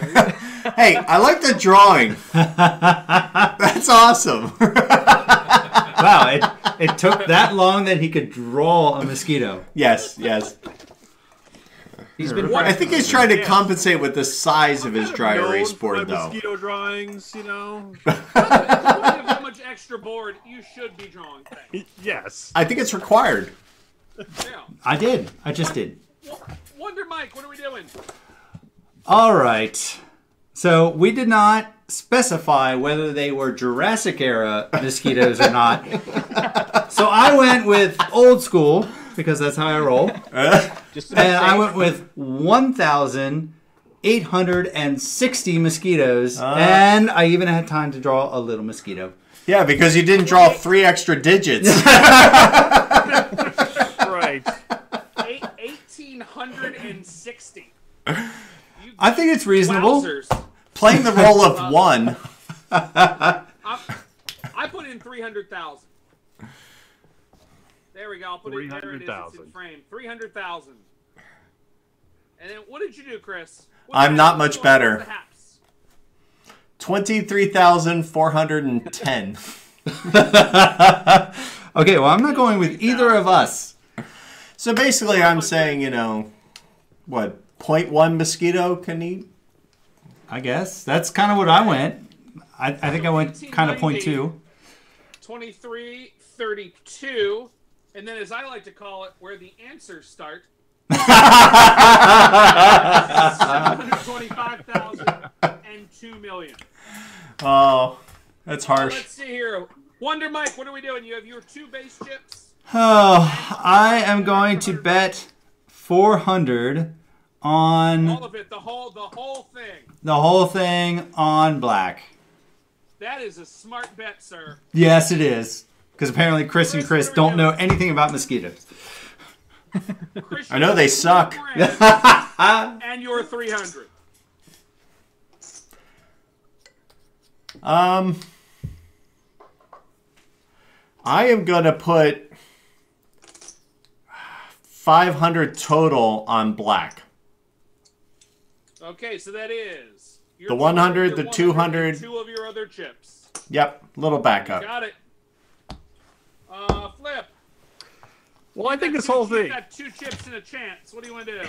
Hey, I like the drawing. That's awesome. Wow, it took that long that he could draw a mosquito. Yes. He's been I think he's trying to compensate with the size of his dry Known erase for board, my though. mosquito drawings, you know. If you have that much extra board, you should be drawing things. Yes. I think it's required. Yeah. I did. I just did. Wonder Mike, what are we doing? All right. So we did not specify whether they were Jurassic era mosquitoes or not. So I went with old school because that's how I roll. And I went with 1,860 mosquitoes. And I even had time to draw a little mosquito. Yeah, because you didn't draw 3 extra digits. Right. 1,860. I think it's reasonable. Wowzers. Playing the role of 1. I put in 300,000. There we go. I'll put it there. It is. It's in frame. 300,000. And then what did you do, Chris? I'm not much better. 23,410. Okay, well, I'm not going with either of us. So basically, I'm saying, you know, what, 0.1 mosquito can eat? I guess. That's kind of what I went. I think I went kind of 0.2. 2332. And then, as I like to call it, where the answers start. 725,000 and 2 million. Oh, that's harsh. Let's see here. Wonder Mike, what are we doing? You have your 2 base chips. Oh, I am going to bet 400 on All of it, the whole thing. the whole thing on black. That is a smart bet, sir. Yes, it is. Because apparently Chris and Chris don't know anything about mosquitoes. I know they suck. And your 300. I am going to put 500 total on black. Okay, so that is your The 100, your the 200. 2 of your other chips. Yep, little backup. Got it. Flip. Well, I think this whole You thing got 2 chips and a chance. What do you want to do?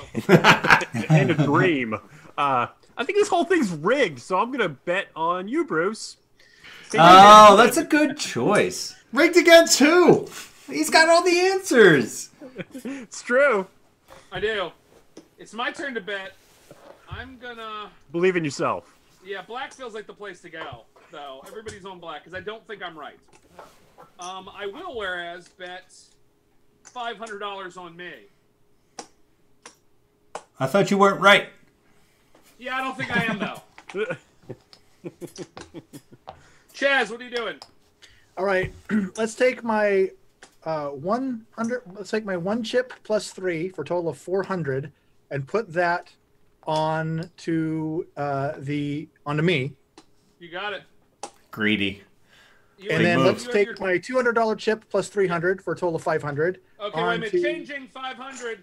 and a dream. I think this whole thing's rigged, so I'm gonna bet on you, Bruce. Oh, that's a good choice. Rigged against who? He's got all the answers. It's true. I do. It's my turn to bet. I'm gonna. Believe in yourself. Yeah, black feels like the place to go, though. Everybody's on black, because I don't think I'm right. I will, whereas, bet $500 on me. I thought you weren't right. Yeah, I don't think I am, though. Chaz, what are you doing? All right, let's take my 100. Let's take my 1 chip plus 3 for a total of 400, and put that on to onto me. You got it. Greedy. And then let's take my $200 chip plus 300 for a total of 500. Okay, wait a minute. Changing 500.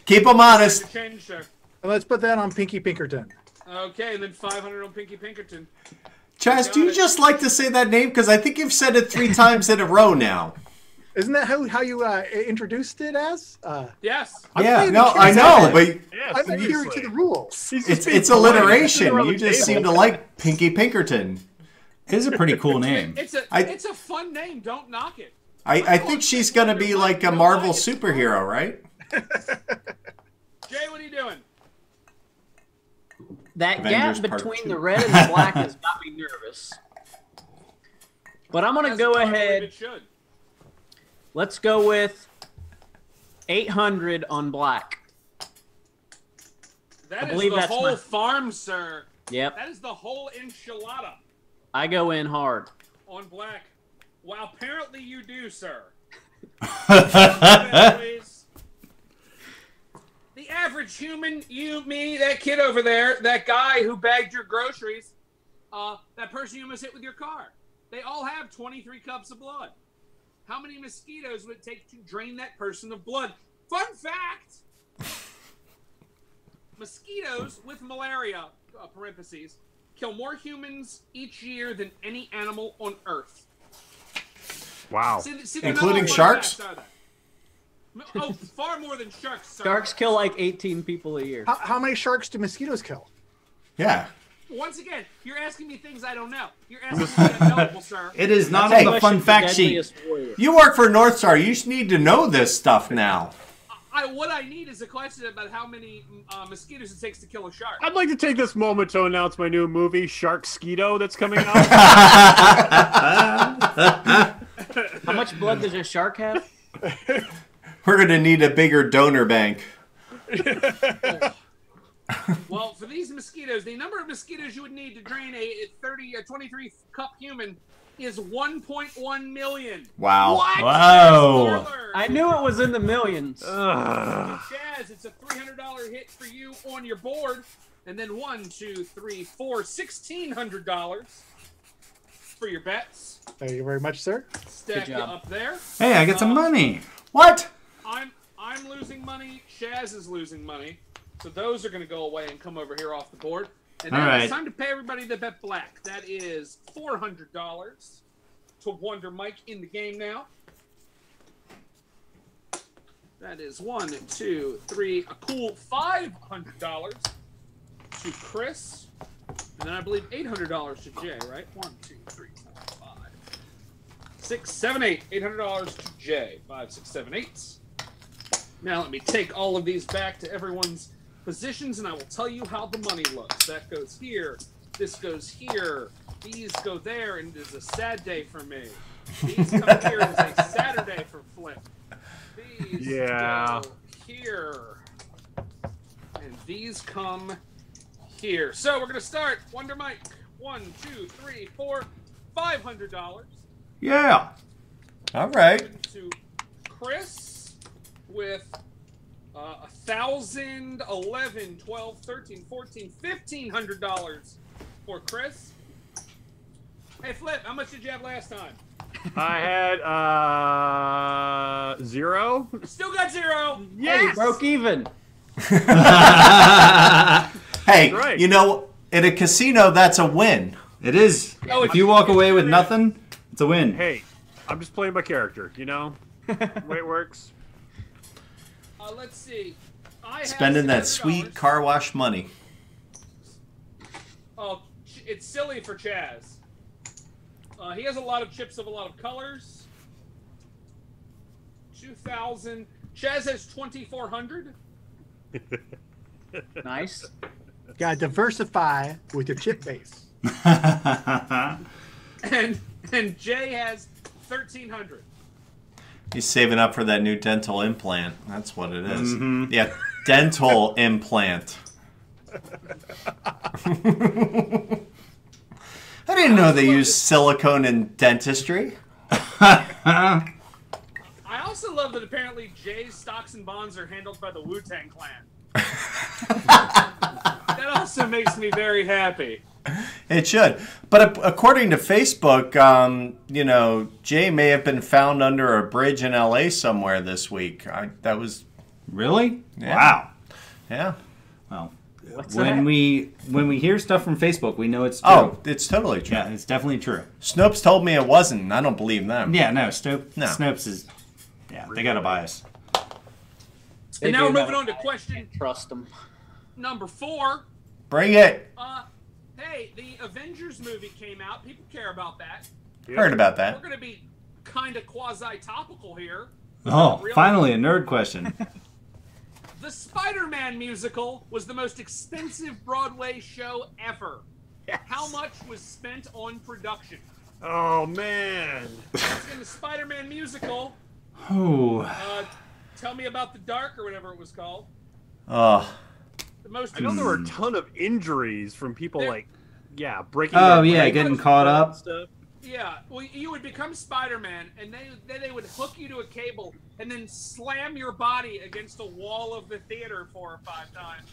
Keep them honest. Change, sir. And let's put that on Pinky Pinkerton. Okay, and then 500 on Pinky Pinkerton. Chaz, do you just like to say that name? Because I think you've said it 3 times in a row now. Isn't that how you introduced it as? Yes. Yeah, no, I know, but I'm adhering to the rules. it's alliteration. You just seem to like Pinky Pinkerton. It is a pretty cool name. It's a fun name. Don't knock it. I think she's going to be like a Marvel superhero, right? Jay, what are you doing? That Avengers gap Part between 2. the red and the black has got me nervous. But I'm going to go That's what I believe ahead. it should. Let's go with 800 on black. That is believe the that's whole my- farm, sir. Yep, That is the whole enchilada I go in hard. on black. Well, apparently you do, sir. Anyways, the average human, you, me, that kid over there, that guy who bagged your groceries, that person you almost hit with your car, they all have 23 cups of blood. How many mosquitoes would it take to drain that person of blood? Fun fact! Mosquitoes with malaria, parentheses, kill more humans each year than any animal on Earth. Wow. See, Including sharks? Oh, far more than sharks, sir. Sharks kill like 18 people a year. How many sharks do mosquitoes kill? Yeah. Once again, you're asking me things I don't know. You're asking me unknowable, sir. It is not Hey. on the fun fact sheet. You work for Northstar. You need to know this stuff now. what I need is a question about how many mosquitoes it takes to kill a shark. I'd like to take this moment to announce my new movie, Sharkskeeto, that's coming out. How much blood does a shark have? We're going to need a bigger donor bank. Well, for these mosquitoes, the number of mosquitoes you would need to drain a 23-cup human is 1.1 million. Wow. What? Whoa. I knew it was in the millions. Chaz, it's a $300 hit for you on your board. And then $1,2,3,4,1,600 for your bets. Thank you very much, sir. Stack you up there. Hey, I get some money. What? I'm losing money. Chaz is losing money. So those are going to go away and come over here off the board. And then it's time to pay everybody that bet black. That is $400 to Wonder Mike in the game now. That is 1, 2, 3, a cool $500 to Chris. And then I believe $800 to Jay, right? 1, 2, 3, 4, 5, 6, 7, 8. $800 to Jay. 5, 6, 7, 8. Now let me take all of these back to everyone's positions, and I will tell you how the money looks. That goes here. This goes here. These go there, and it is a sad day for me. These come here. It is a Saturday for Flip. These go here. And these come here. So we're going to start. Wonder Mike. 1, 2, 3, 4, $500. Yeah. All right. To Chris with 1,000, 11, 12, 13, 14, $1,500 for Chris. Hey, Flip, how much did you have last time? I had 0. Still got 0. Yes! Hey, broke even. Hey, right. You know, in a casino, that's a win. It is. If you walk away with nothing, it's a win. Hey, I'm just playing my character, you know? The way it works. Let's see. Spending that sweet car wash money. Oh, it's silly for Chaz. He has a lot of chips of a lot of colors. 2,000. Chaz has 2,400. Nice. Gotta diversify with your chip base. and Jay has 1,300. He's saving up for that new dental implant. That's what it is. Mm-hmm. Yeah, dental implant. I didn't know they used silicone in dentistry. I also love that apparently Jay's stocks and bonds are handled by the Wu-Tang Clan. That also makes me very happy. It should. But according to Facebook, you know, Jay may have been found under a bridge in L.A. somewhere this week. That was... Really? Yeah. Wow. Yeah. Well, What's when that? we hear stuff from Facebook, we know it's true. Oh, it's totally true. Yeah, it's definitely true. Snopes told me it wasn't, and I don't believe them. Yeah, no, Snopes is... Yeah, they got a bias. And now we're moving on to question Trust them. number 4. Bring it. Hey, the Avengers movie came out. People care about that. Yep. Heard about We're that. going to be kind of quasi-topical here. Oh, Really? finally a nerd question. The Spider-Man musical was the most expensive Broadway show ever. Yes. How much was spent on production? Oh, man. In the Spider-Man musical, Oh. Tell Me About the Dark or whatever it was called. Oh. The most I know there were a ton of injuries from people, breaking Oh, their yeah, legs getting and caught up. stuff. Yeah, well, you would become Spider-Man, and they would hook you to a cable and then slam your body against a wall of the theater 4 or 5 times.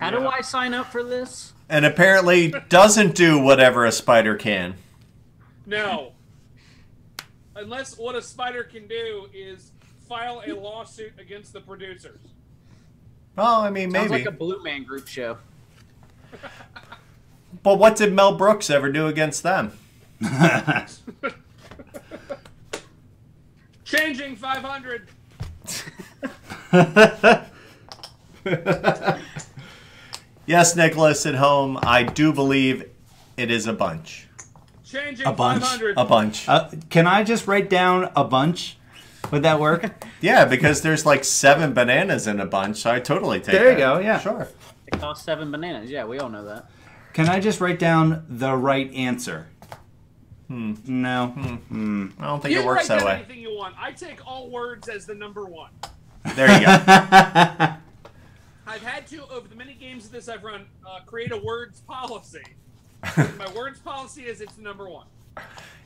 How do I sign up for this? And apparently doesn't do whatever a spider can. No. Unless what a spider can do is file a lawsuit against the producers. Well, I mean, Sounds maybe. like a Blue Man Group show. But what did Mel Brooks ever do against them? Changing 500. Yes, Nicholas at home, I do believe it is a bunch. Changing A bunch. 500. A bunch. Can I just write down a bunch? Would that work? Yeah, because there's like 7 bananas in a bunch, so I totally take There you that. go, yeah. Sure. It costs 7 bananas. Yeah, we all know that. Can I just write down the right answer? No. I don't think You it can works write that down way. anything you want. I take all words as the number 1. There you go. I've had to, over the many games of this I've run, create a words policy. My words policy is it's number 1.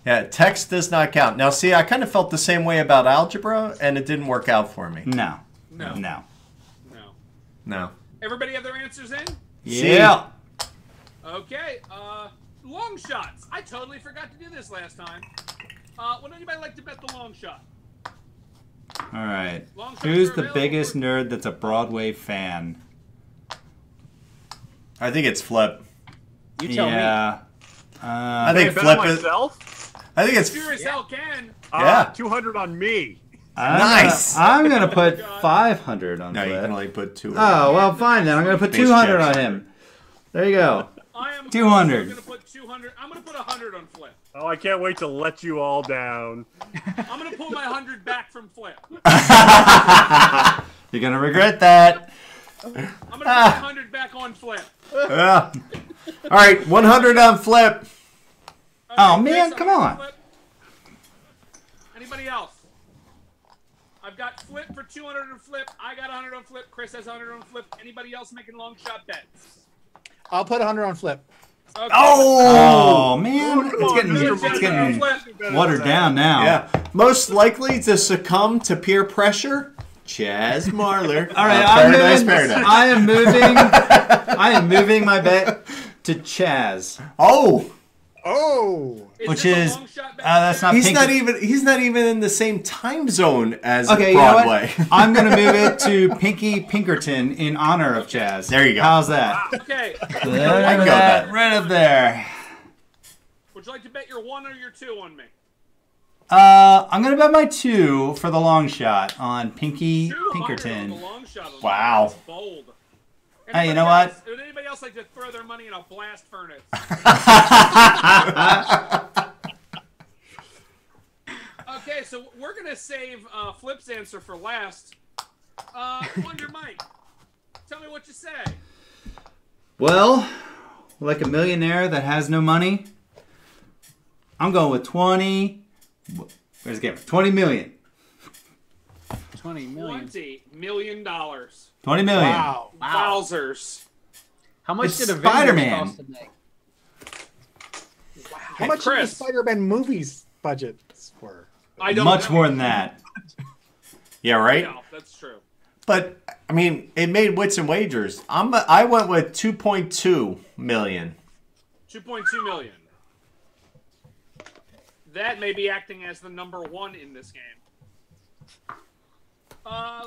Yeah, text does not count. Now, see, I kind of felt the same way about algebra, and it didn't work out for me. No. No. No. No. No. Everybody have their answers in? Yeah. Okay, long shots. I totally forgot to do this last time. Would anybody like to bet the long shot? All right. Long shots Who's are the available biggest for- nerd that's a Broadway fan? I think it's Flip. You tell me. Yeah. I Can think I bet Flip on is. myself? I think it's. Sure as hell can. Yeah. 200 on me. Nice. I'm gonna put 500 on No, you Flip. can only put 2. Oh, well, fine then. I'm going to put Base 200 checks. on him. There you go. I am 200. I'm gonna put 200. I'm gonna put 100 on Flip. Oh, I can't wait to let you all down. I'm gonna pull my 100 back from Flip. You're going to regret that. I'm gonna put my 100 back on Flip. Yeah. All right, 100 on Flip. Okay, Oh, Chris, man, come 100 on. Flip. Anybody else? I've got Flip for 200 on Flip. I got 100 on Flip. Chris has 100 on Flip. Anybody else making long shot bets? I'll put 100 on Flip. Okay. Oh, man. Come on, It's getting Flip. watered down now. Yeah. Most likely to succumb to peer pressure, Chaz Marler. All right, Paradise. I am moving my bet to Chaz. Oh, Oh. Which this a is long shot bet? that's not he's pink. not even in the same time zone as Okay, you know Broadway. what? I'm gonna move it to Pinky Pinkerton in honor of Chaz. There you go. How's that? Okay. Look I at can go that, with that. right up there. Would you like to bet your 1 or your 2 on me? I'm gonna bet my 2 for the long shot on Pinky 200 on the Pinkerton. long shot. On Wow. That's bold. Hey, you Anybody know what? else- Would anybody else like to throw their money in a blast furnace? Okay, so we're gonna save Flip's answer for last. Wonder Mike, tell me what you say. Well, like a millionaire that has no money, I'm going with 20. Where's the camera? 20 million. 20 million. $20 million. 20 million. Wow. Wowzers. How much It's did Avengers Spider-Man. cost to make? How much did the Chris. Spider-Man movies budgets were? I don't Much know. more than that. Yeah, right. Yeah, that's true. But I mean, it made Wits and Wagers. I went with 2.2 million. 2.2 million. That may be acting as the number 1 in this game.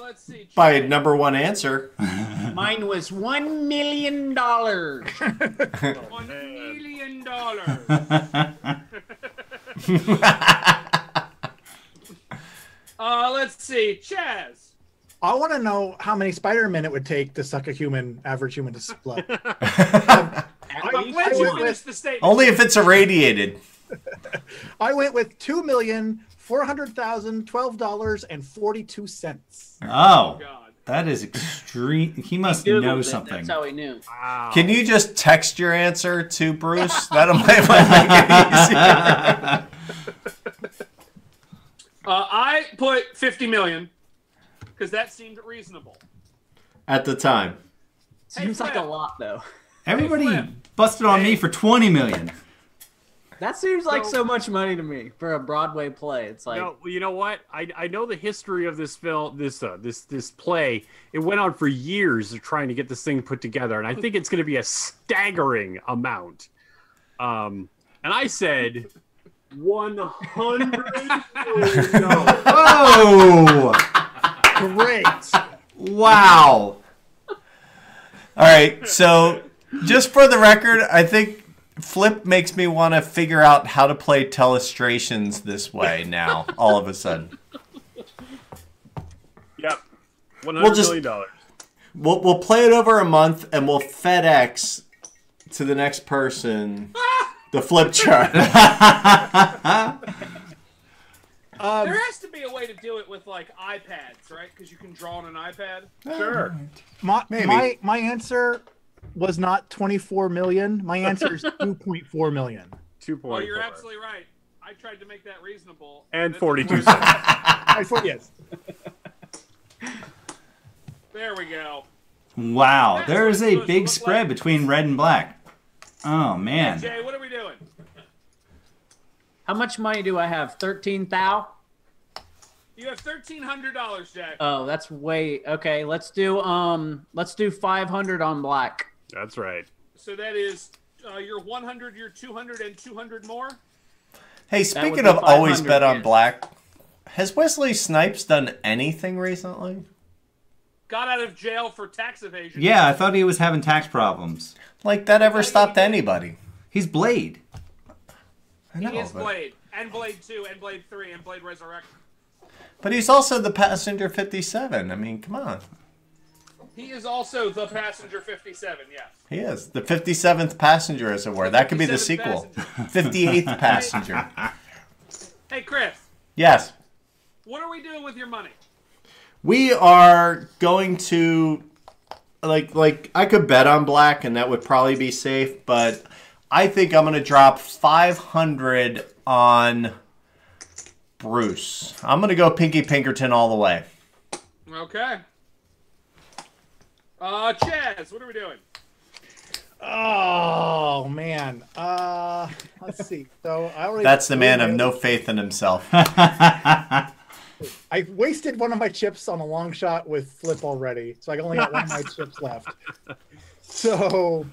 Let's see. By Chad. number 1 answer. Mine was $1 million. $1 million. Let's see. Chaz. I want to know how many Spider-Man it would take to suck a average human to blood. I'm glad you finished the statement. Only if it's irradiated. I went with $2,400,012.42. Oh, God. that is extreme. He must Googled know it, something. That's how he knew. Wow. Can you just text your answer to Bruce? That'll might make it easier. I put 50 million because that seemed reasonable. At the time. Seems like a Flip. lot, though. Everybody Flip. busted on me for 20 million. That seems like So- so much money to me for a Broadway play. It's like, No, you know what? I know the history of this film, this play. It went on for years of trying to get this thing put together, and I think it's going to be a staggering amount. And I said 100 million. Oh, Great. wow. All right, so just for the record, I think Flip makes me want to figure out how to play telestrations this way now, all of a sudden. Yep, We'll $100 just- million. We'll play it over a month, and we'll FedEx to the next person the flip chart. There has to be a way to do it with like iPads, right? Because you can draw on an iPad. Sure. Maybe. My answer was not 24 million. My answer is 2.4 million. 2.4. Oh, you're absolutely right. I tried to make that reasonable. And That's 42 a- cents. Yes. There we go. Wow, That's there what is it's a supposed to big look spread like. between red and black. Oh, man. Jay, what are we doing? How much money do I have? 13,000? You have $1,300, Jay. Oh, that's way okay. Let's do 500 on black. That's right. So that is your 100, your 200, and 200 more. Hey, would speaking be of always 500, bet on yes. black, has Wesley Snipes done anything recently? Got out of jail for tax evasion. Yeah, I thought he was having tax problems. Like that ever stopped anybody? He's Blade. I He know, is but, Blade, and Blade 2, and Blade 3, and Blade Resurrection. but he's also the passenger 57. I mean, come on. He is also the Passenger 57, yeah. He is. The 57th passenger, as it were. That could be the 57th sequel. passenger. 58th passenger. Hey, Chris, Yes. what are we doing with your money? We are going to like I could bet on black and that would probably be safe, but I think I'm going to drop 500 on Bruce. I'm going to go Pinky Pinkerton all the way. Okay. Chaz, what are we doing? Oh man. Let's see. So I already. That's the man of no faith in himself. I wasted one of my chips on a long shot with flip already, so I only got one of my chips left. So,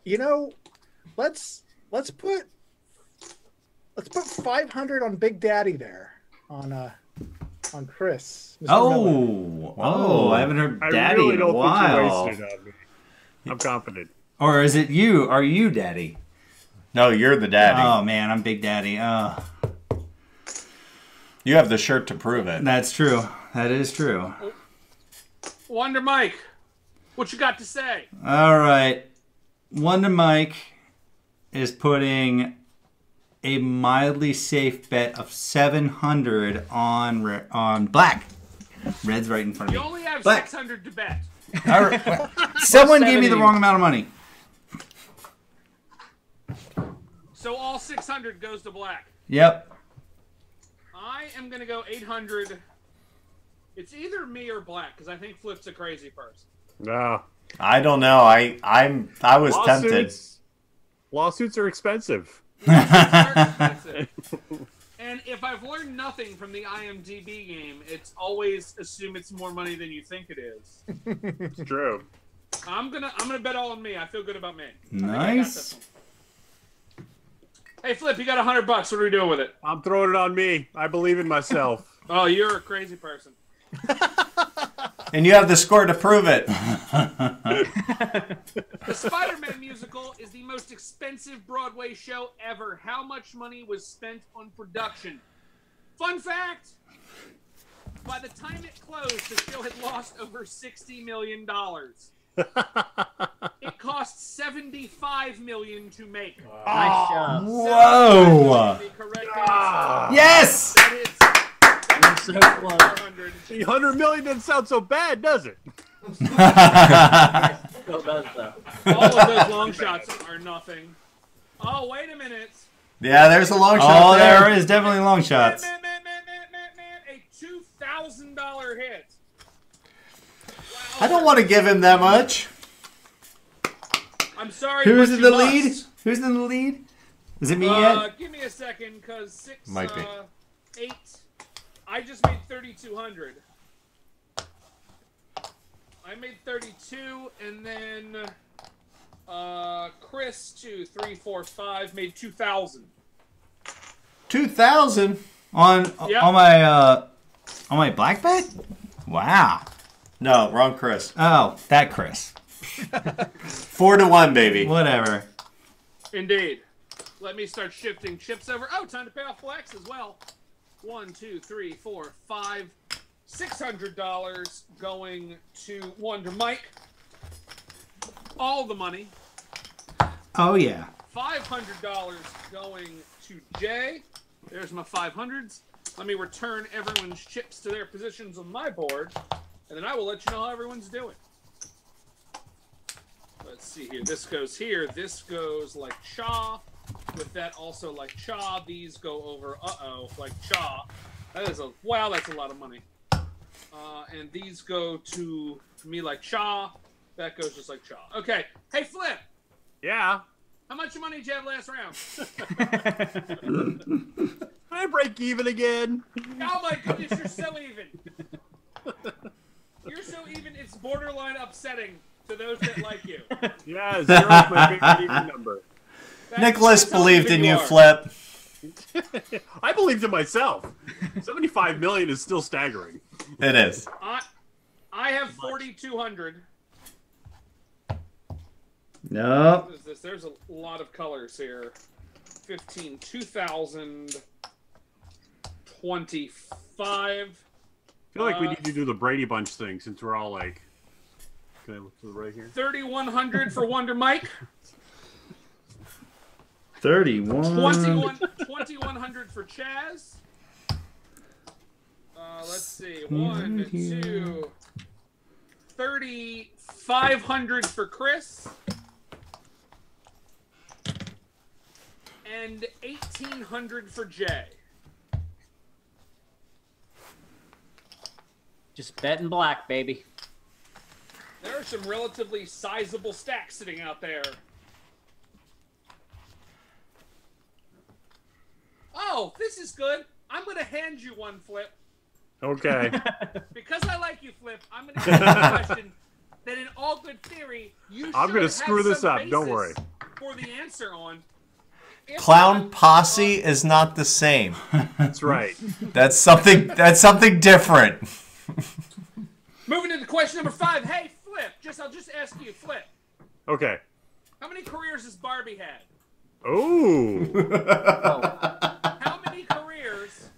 you know, let's put 500 on Big Daddy there on Chris. Mr. Miller. Oh, I haven't heard I Daddy really in a don't while. think you wasted it on me. I'm confident. Or is it you? Are you Daddy? No, you're the daddy. Oh, man, I'm Big Daddy. You have the shirt to prove it. That's true. That is true. Wonder Mike, what you got to say? All right. Wonder Mike is putting a mildly safe bet of 700 on black. Red's right in front of You me. only have Black. 600 to bet. All right. Someone gave me the 70. wrong amount of money. So all 600 goes to black. Yep. I am going to go 800. It's either me or black, because I think Flip's a crazy person. No. I don't know. I was tempted. Lawsuits are expensive. And if I've learned nothing from the IMDb game, it's always assume it's more money than you think it is. It's true. I'm gonna bet all on me. I feel good about me. I think I got Nice. this one. Hey Flip, you got $100. What are we doing with it? I'm throwing it on me. I believe in myself. Oh, you're a crazy person. And you have the score to prove it. The Spider-Man musical is the most expensive Broadway show ever. How much money was spent on production? Fun fact, by the time it closed, the show had lost over $60 million. It cost $75 million to make. Nice job. Whoa. The correct answer. Yes. That is I'm so close. 400. The 100 million doesn't sound so bad, does it? Still does though. All of those long shots are nothing. Oh, wait a minute. Yeah, there's a long shot Oh, there. there is definitely long shots. Man, a $2,000 hit. Wow. I don't want to give him that much. I'm sorry. Who's but in you the lead? must. Who's in the lead? Is it me yet? Give me a second, cause 6, Might be. 8. I just made 3,200. I made 32, and then Chris 2, 3, 4, 5 made 2,000. 2,000. On Yep. on my black bet? Wow. No, wrong, Chris. Oh, that Chris. 4-1, baby. Whatever. Indeed. Let me start shifting chips over. Oh, time to pay off flex as well. 1, 2, 3, 4, 5, $600 going to Wonder Mike. All the money. Oh yeah. $500 going to Jay. There's my 500s. Let me return everyone's chips to their positions on my board, and then I will let you know how everyone's doing. Let's see here. This goes here. This goes like cha. With that also like cha. These go over like cha. That is wow, that's a lot of money. And these go to me like cha. That goes just like cha. Okay. Hey, Flip. Yeah. How much money did you have last round? I break even again. Oh my goodness, you're so even. You're so even, it's borderline upsetting to those that like you. Yeah, 0 is my favorite even number. Nicholas that's how believed even in you, are. Flip. I believed in myself. 75 million is still staggering. It is. I have 4,200. No. What is this? There's a lot of colors here. 15, 2,000, 25. I feel like we need to do the Brady Bunch thing since we're all like. Can I look to the right here? 3,100 for Wonder Mike. 31. 2,100 for Chaz. Let's see. 1, 2. 3,500 for Chris. And 1,800 for Jay. Just betting black, baby. There are some relatively sizable stacks sitting out there. Oh, this is good. I'm going to hand you one, Flip. Okay. Because I like you, Flip, I'm going to give you a question that in all good theory, you I'm going to screw this up. Don't worry. For the answer on. If Clown not, posse is not the same. That's right. That's something different. Moving into question number 5. Hey, Flip, I'll just ask you, Flip. Okay. How many careers has Barbie had? Ooh. How many careers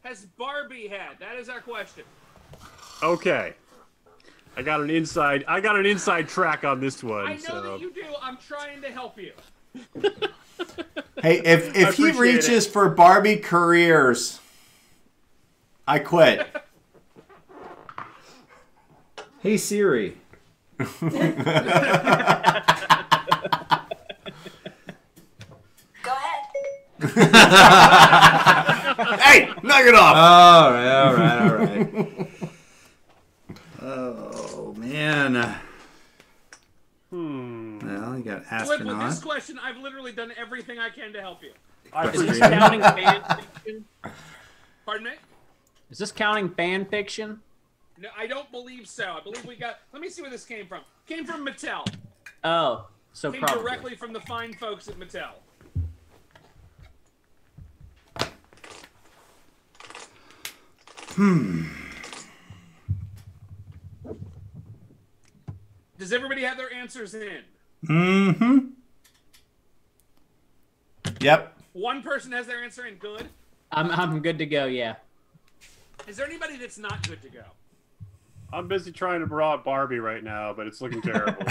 has Barbie had? That is our question. Okay. I got an inside track on this one. I know that you do. I'm trying to help you. Hey, if he appreciate reaches for Barbie careers, I quit. Hey Siri. Go ahead. Hey, knock it off. All right. Oh man. Well, you got Flip, with astronaut. this question, I've literally done everything I can to help you. Is this counting fan fiction? Pardon me? Is this counting fan fiction? No, I don't believe so. I believe we got... Let me see where this came from. Came from Mattel. Oh, so Came probably. directly from the fine folks at Mattel. Does everybody have their answers in? Mm-hmm. Yep. One person has their answer in. Good. I'm good to go. Yeah. Is there anybody that's not good to go? I'm busy trying to draw out Barbie right now, but it's looking terrible.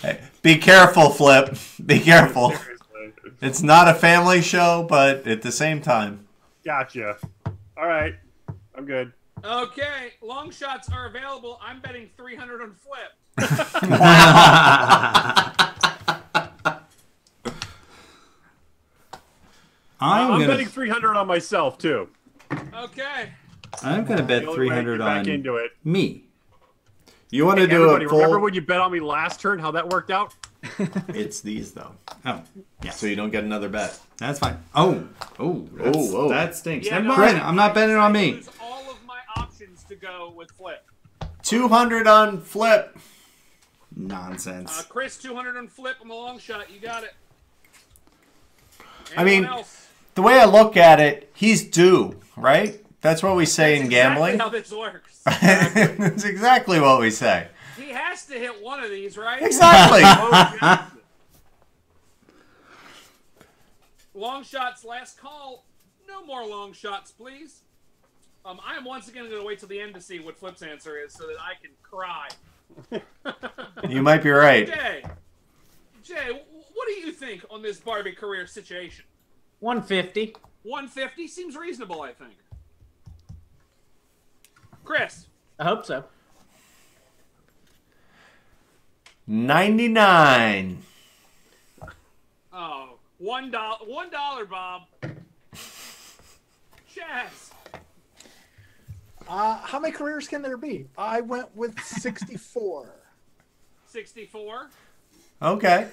Hey, be careful, Flip. Be careful. Seriously. It's not a family show, but at the same time. Gotcha. All right. I'm good. Okay, long shots are available. I'm betting 300 on Flip. I'm betting 300 on myself, too. Okay. I'm gonna bet The only way to 300 get back on into it. me. You want to Hey, do everybody, a full... remember when you bet on me last turn, how that worked out? It's these, though. Oh, yeah. So you don't get another bet. That's fine. Oh, Oh. that stinks. Yeah, Never no, mind. I'm not betting on I me. lose all of my options to go with Flip. 200 on Flip. Nonsense. Chris, 200 on Flip on the long shot. You got it. I mean, Anyone else? the way I look at it, he's due, right? That's what we say That's in exactly gambling. how this works. That's exactly what we say. He has to hit one of these, right? Exactly. Long shots, last call. No more long shots, please. I am once again going to wait till the end to see what Flip's answer is so that I can cry. You might be right. Jay, what do you think on this Barbie career situation? 150. 150 seems reasonable, I think. Chris. I hope so. 99. Oh, $1, Bob. Chaz. How many careers can there be? I went with 64. 64. Okay.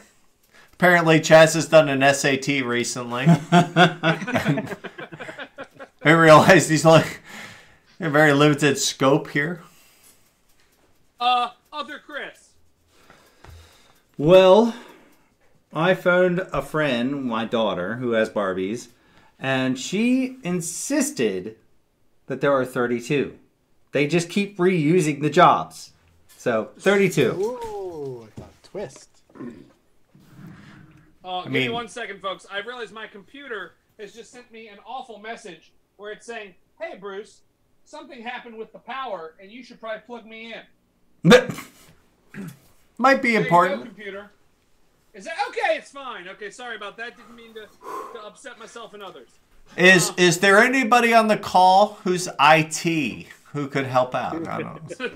Apparently, Chaz has done an SAT recently. I realized he's like a very limited scope here. Other Chris. Well, I phoned a friend, my daughter, who has Barbies, and she insisted that there are 32. They just keep reusing the jobs. So, 32. Ooh, a twist. Give me 1 second, folks. I realized my computer has just sent me an awful message where it's saying, "Hey, Bruce, something happened with the power, and you should probably plug me in." Might be There important. you go, computer. Is that okay? It's fine. Okay, sorry about that. Didn't mean to upset myself and others. Is there anybody on the call who's IT who could help out? I don't know.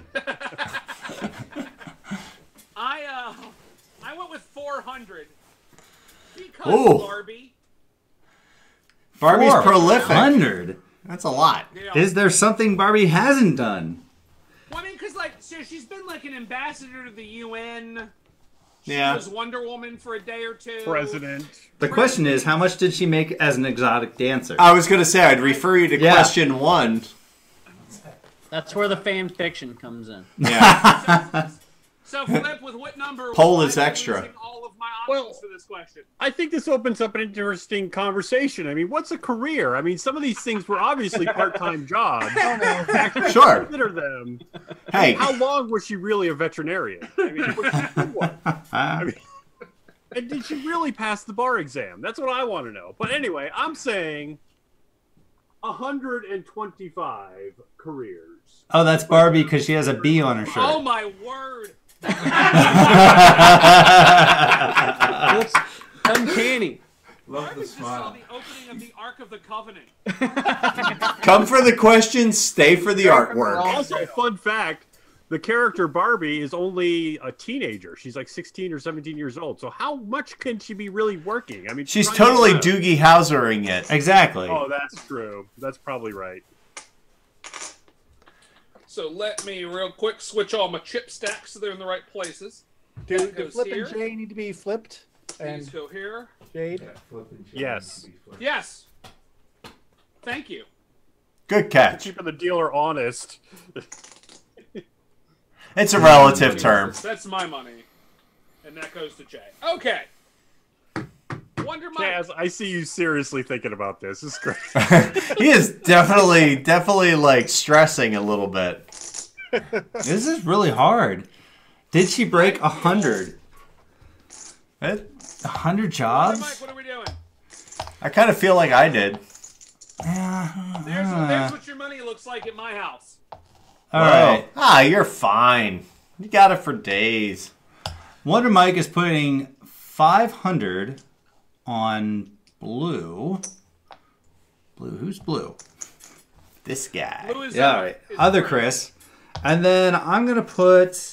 I went with 400 because Ooh. Barbie. Barbie's prolific. 100. That's a lot. Yeah. Is there something Barbie hasn't done? Well, I mean, because so she's been like an ambassador to the UN. She Yeah. was Wonder Woman for a day or two. President. The question is, how much did she make as an exotic dancer? I was going to say, I'd refer you to question 1. That's where the fan fiction comes in. Yeah. So Flip, with what number? Poll will is I be extra. losing all of my options for this question? I think this opens up an interesting conversation. I mean, what's a career? I mean, some of these things were obviously part-time jobs. Sure. Consider them. Hey. How long was she really a veterinarian? I mean, what did she do? I mean, and did she really pass the bar exam? That's what I want to know. But anyway, I'm saying 125 careers. Oh, that's Barbie because she has a bee on her shirt. Oh my word! It's uncanny. I just saw the opening of the Ark of the Covenant. Come for the questions, stay for the artwork. Also, fun fact, the character Barbie is only a teenager. She's like 16 or 17 years old. So how much can she be really working? I mean, She's trying totally to- Doogie Howsering it. Exactly. Oh, that's true. That's probably right. So let me real quick switch all my chip stacks so they're in the right places. Do That goes Flip here. and Jay need to be flipped? These And go here. Jade? Yes. Yes. Thank you. Good catch. Keeping the dealer honest. It's a relative term. That's my money. And that goes to Jay. Okay. Wonder Mike. Chaz, I see you seriously thinking about this. This is great. He is definitely like stressing a little bit. This is really hard. Did she break 100? 100 Wonder jobs? Mike, what are we doing? I kind of feel like I did. There's what your money looks like at my house. All right. Ah, you're fine. You got it for days. Wonder Mike is putting 500 on blue. Blue, who's blue? This guy. Blue is Yeah, all right. Other green. Chris. And then I'm going to put...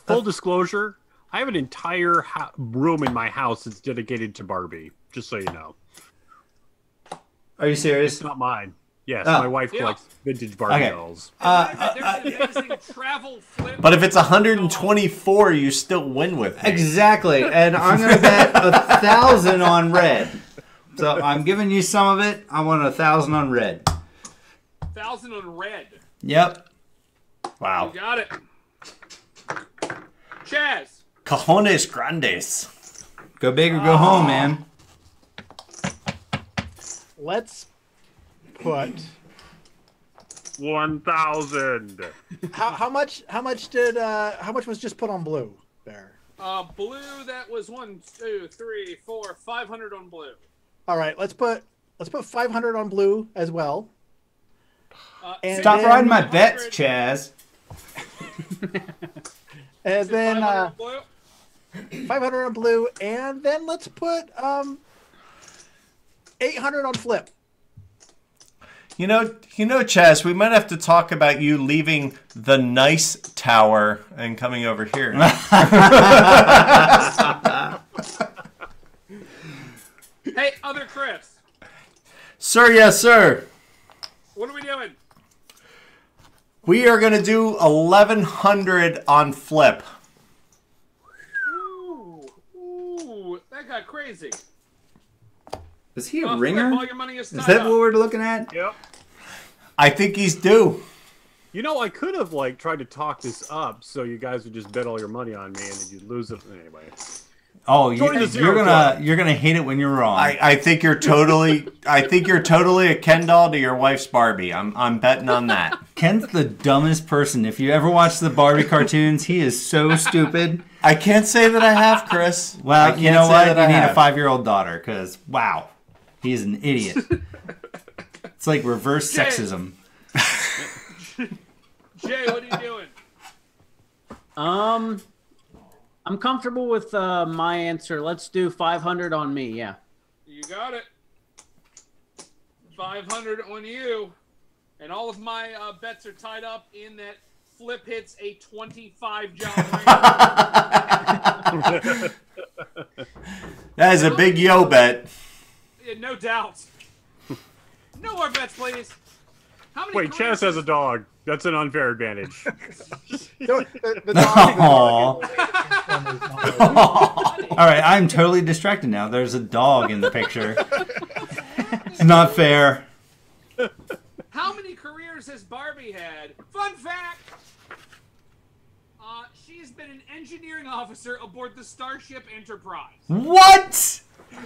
Full disclosure, I have an entire room in my house that's dedicated to Barbie, just so you know. Are you serious? It's not mine. Yes, Oh. my wife Yeah. collects vintage Barbie Okay. dolls. There's an amazing travel flip. But if it's 124, you still win with me. Exactly. And I'm going to bet 1,000 on red. So I'm giving you some of it. I want 1,000 on red. 1,000 on red. Yep. Wow. You got it. Chaz. Cajones grandes. Go big or go home, man. let's put 1,000. how much was just put on blue there? Blue, that was 1, 2, 3, 4, 500 on blue. All right, let's put 500 on blue as well. And Stop then- riding my bets, Chaz. And then 500 on blue. 500 on blue, and then let's put 800 on flip. You know, Chaz, we might have to talk about you leaving the nice tower and coming over here. Hey, other Chris. Sir, yes, sir. What are we doing? We are going to do 1100 on flip. Ooh, that got crazy. Is he a Flip, ringer? all your money is Is tied that up. what we're looking at? Yep. I think he's due. You know, I could have like tried to talk this up so you guys would just bet all your money on me and then you'd lose it anyway. Oh, Join the you're zero gonna hate it when you're wrong. I think you're totally a Ken doll to your wife's Barbie. I'm betting on that. Ken's the dumbest person. If you ever watch the Barbie cartoons, he is so stupid. I can't say that I have, Chris. Well, you know what? You need a have. 5-year-old daughter, because wow, he's an idiot. It's like reverse Jay. sexism. Jay, what are you doing? I'm comfortable with my answer. Let's do 500 on me. Yeah. You got it. 500 on you. And all of my bets are tied up in that flip hits a 25 job range. That is a big yo bet. Yeah, no doubt. No more bets, please. How many Wait, careers Chaz has a dog. That's an unfair advantage. The dog. All right, I'm totally distracted now. There's a dog in the picture. It's not fair. How many careers has Barbie had? Fun fact! She's been an engineering officer aboard the Starship Enterprise. What?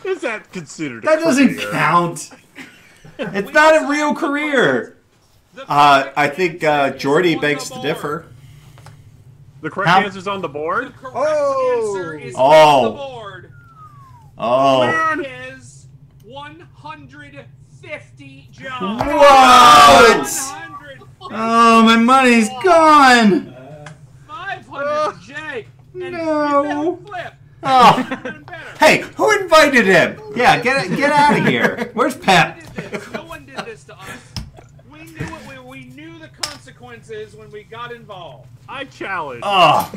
Is that considered a That doesn't career? count. It's not a real career. I think Jordy begs to differ. The correct answer's on the The board? correct Oh. answer is Oh. on the board. Oh. It is 150 jobs. What? 100. Oh, my money's gone. 500 Jay. And No. Flip. Oh. Even better. Hey, who invited him? Yeah, get out of here. Where's Pep? No one did this to us. We knew it. We knew the consequences when we got involved. I challenge. Oh.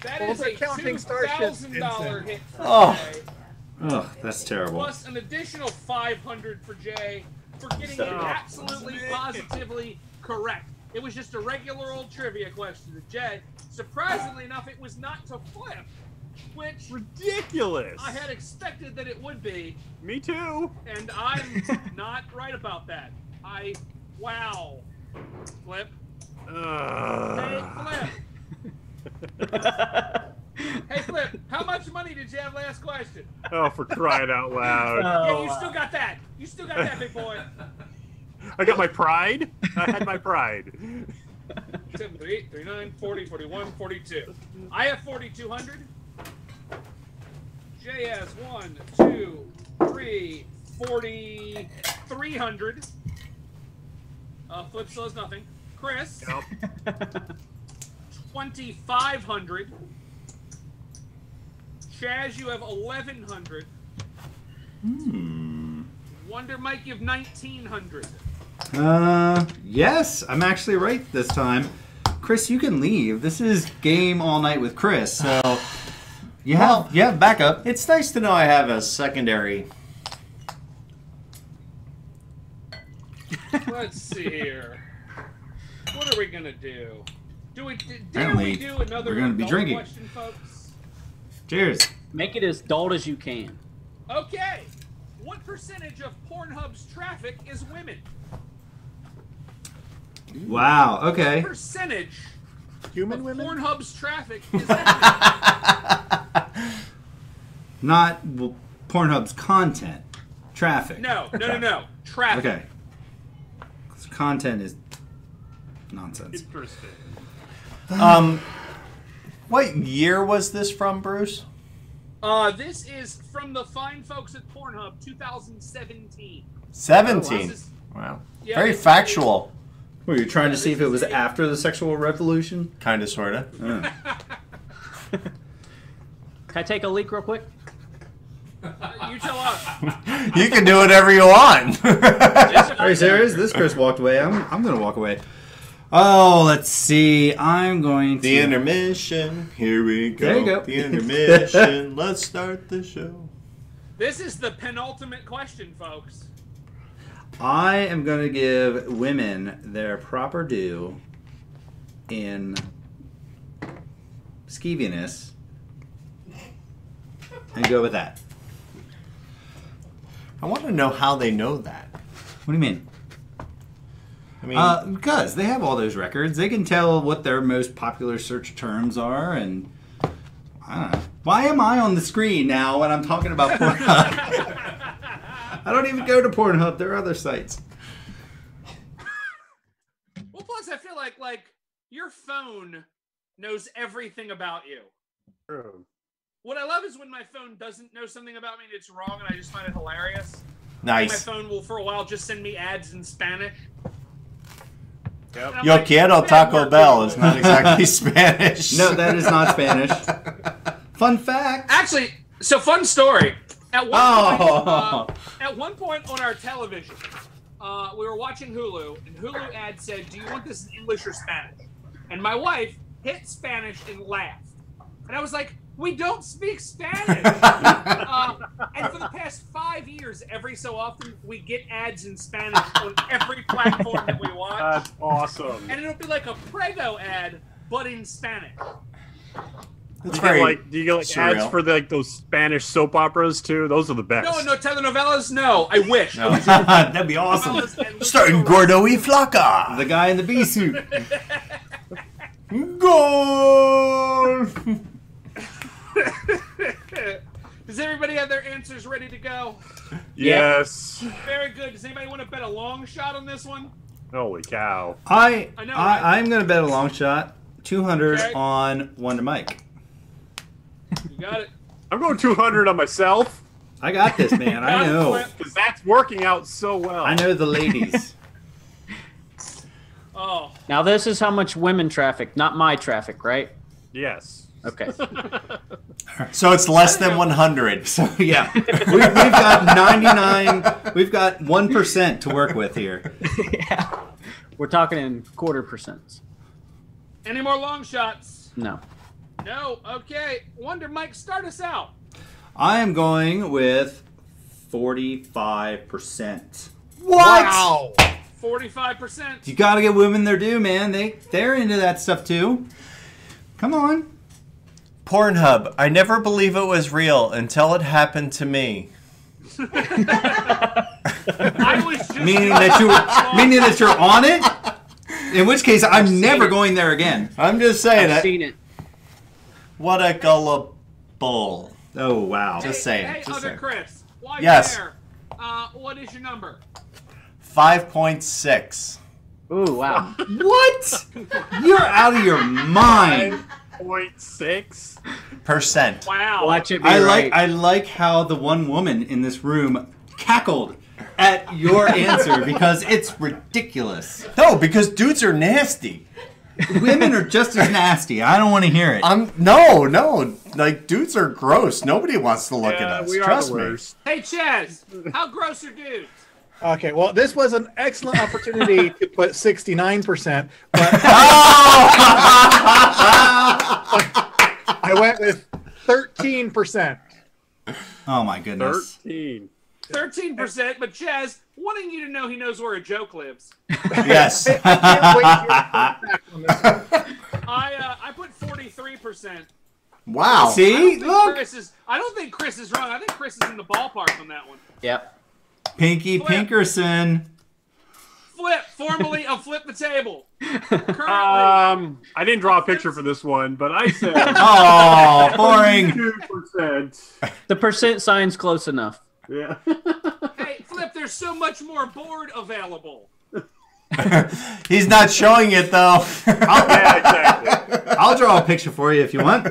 That Well, is they're a counting starships, $2,000 Vincent. hit for Oh. Jay, Ugh, that's terrible. plus an additional 500 for Jay for getting it absolutely, positively correct. It was just a regular old trivia question to Jay. Surprisingly enough, it was not to flip, which Ridiculous. I had expected that it would be, Me too. and I'm not right about that. Wow. Flip. Hey, Flip. Hey, Flip, how much money did you have last question? Oh, for crying out loud. Yeah, you still got that. You still got that, big boy. I got my pride. I had my pride. 7, 38, 39, 40, 41, 42. I have 4,200. Jay has 1, 2, 3, 4,300. Flip still has nothing. Chris, Yep. 2,500. Chaz, you have 1,100. Wonder Mike, you have 1,900. Yes, I'm actually right this time. Chris, you can leave. This is game all night with Chris, so you have backup. It's nice to know I have a secondary. Let's see here. What are we gonna do? Dare we Apparently, do another we're gonna be adult drinking. question, folks? Cheers. Make it as dull as you can. Okay. What percentage of Pornhub's traffic is women? Wow. Okay. What percentage Human of women? Pornhub's traffic is women? Not Pornhub's content. Traffic. No. Traffic. Okay. 'Cause content is nonsense. Interesting. What year was this from, Bruce? This is from the fine folks at Pornhub, 2017. 17. This is- Wow. Yeah, Very this is- factual. Were you trying to see if it was this is- after the sexual revolution? Kind of, sort of. Can I take a leak real quick? You tell us. You can do whatever you want. Are you serious? This Chris walked away. I'm going to walk away. Oh, let's see. I'm going to... The intermission. Here we go. There you go. The intermission. Let's start the show. This is the penultimate question, folks. I am going to give women their proper due in skeeviness and go with that. I want to know how they know that. What do you mean? I mean, Because they have all those records. They can tell what their most popular search terms are, and I don't know. Why am I on the screen now when I'm talking about Pornhub? I don't even go to Pornhub. There are other sites. Well, plus I feel like your phone knows everything about you. True. What I love is when my phone doesn't know something about me and it's wrong, and I just find it hilarious. nice. My phone will, for a while, just send me ads in Spanish. Yep. Yo quiero Taco Bell is not exactly Spanish. No, that is not Spanish. Fun fact. Actually, so fun story. At one point on our television, we were watching Hulu, and Hulu ad said, "Do you want this in English or Spanish?" And my wife hit Spanish and laughed, and I was like, "We don't speak Spanish." And for the past 5 years, every so often, we get ads in Spanish on every platform that we watch. That's awesome. And it'll be like a Prego ad, but in Spanish. That's Do you very get like surreal. ads for those Spanish soap operas too? Those are the best. No telenovelas? No, I wish. No. That'd be awesome. Starting Gordo y Flaca. The guy in the bee suit. Goal. Does everybody have their answers ready to go? Yes. Very good. Does anybody want to bet a long shot on this one? Holy cow. I know, right? I'm going to bet a long shot. 200 Okay. on Wonder Mike. You got it. I'm going 200 on myself I got this, man. I know. because that's working out so well. I know the ladies. Oh, Now this is how much women traffic, not my traffic, right? Yes. Okay. So it's less than 100. So yeah, we've got 99. We've got 1% to work with here. Yeah. We're talking in quarter percents. any more long shots? No. No. Okay. Wonder Mike, start us out. I am going with 45%. Wow. 45%. You got to get women their due, man. They're into that stuff too. Come on. Pornhub. I never believe it was real until it happened to me. I was just Meaning that you're on it. In which case, I'm never going there again. I'm just saying I've it. seen it. What a gullible. Oh wow. Just saying. Hey, just other saying. Chris. While Yes. you're there, what is your number? 5.6. Ooh, wow. What? You're out of your mind. 0.6. Percent. Wow. Watch it be I right. like how the one woman in this room cackled at your answer because it's ridiculous. No, because dudes are nasty. Women are just as nasty. I don't want to hear it. No. Like, dudes are gross. Nobody wants to look at us. We are Trust the me. worst. Hey, Chaz, how gross are dudes? Okay, well, this was an excellent opportunity to put 69%, but I went with 13%. Oh my goodness. 13. 13%, but Chaz, wanting you to know he knows where a joke lives. Yes. I can't wait to hear your feedback on this one. I put 43%. Wow. See? Look. I don't think Chris is wrong. I think Chris is in the ballpark on that one. Yep. Pinky Flip. Pinkerson. Flip, formerly of Flip the Table. Currently, I didn't draw a picture for this one, but I said Oh, boring. 2%. The percent sign's close enough. Yeah. hey, Flip, there's so much more board available. He's not showing it, though. Yeah, exactly. I'll draw a picture for you if you want.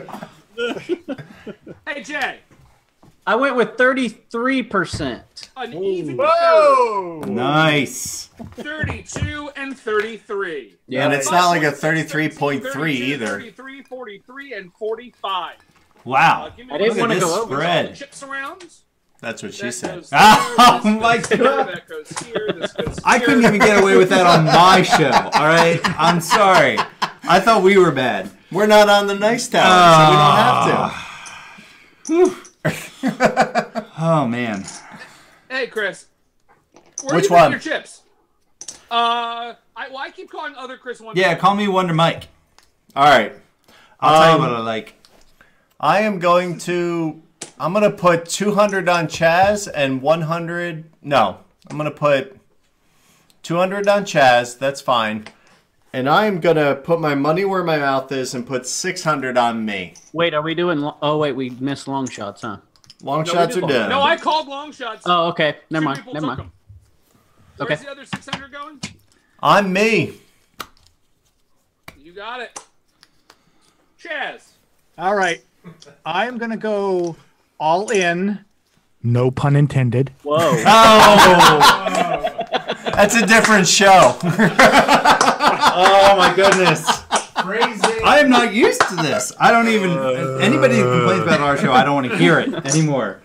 Hey, Jay, I went with 33%. an even Whoa! Nice. 32 and 33. Yeah. And it's not like a 33.3 33.3 either. 33, 43, and 45. Wow. Give me I didn't one want to this go over. spread. all the chips around. That's what she That said. goes there, Oh this my goes here, God. That goes here. This goes here. I couldn't even get away with that on my show. All right, I'm sorry. I thought we were bad. We're not on the nice tower, so we don't have to. Oh man. Hey, Chris. Where Which are you putting one? your chips? I keep calling other Chris one. Yeah, call me Wonder Mike. All right. I'll tell you what I like. I'm going to put 200 on Chaz and 100. No, I'm going to put 200 on Chaz. That's fine. And I'm going to put my money where my mouth is and put 600 on me. Wait, are we doing? Oh wait, we missed long shots, huh? Long shots are done. No, I called long shots. Oh, okay. Never Two mind. people Never took mind. 'em. Okay. Where's the other 600 going? On me. You got it. Chaz. All right. I'm going to go all in. No pun intended. Whoa. Oh! That's a different show. Oh my goodness. Crazy. I am not used to this. I don't even. Anybody who complains about our show, I don't want to hear it anymore.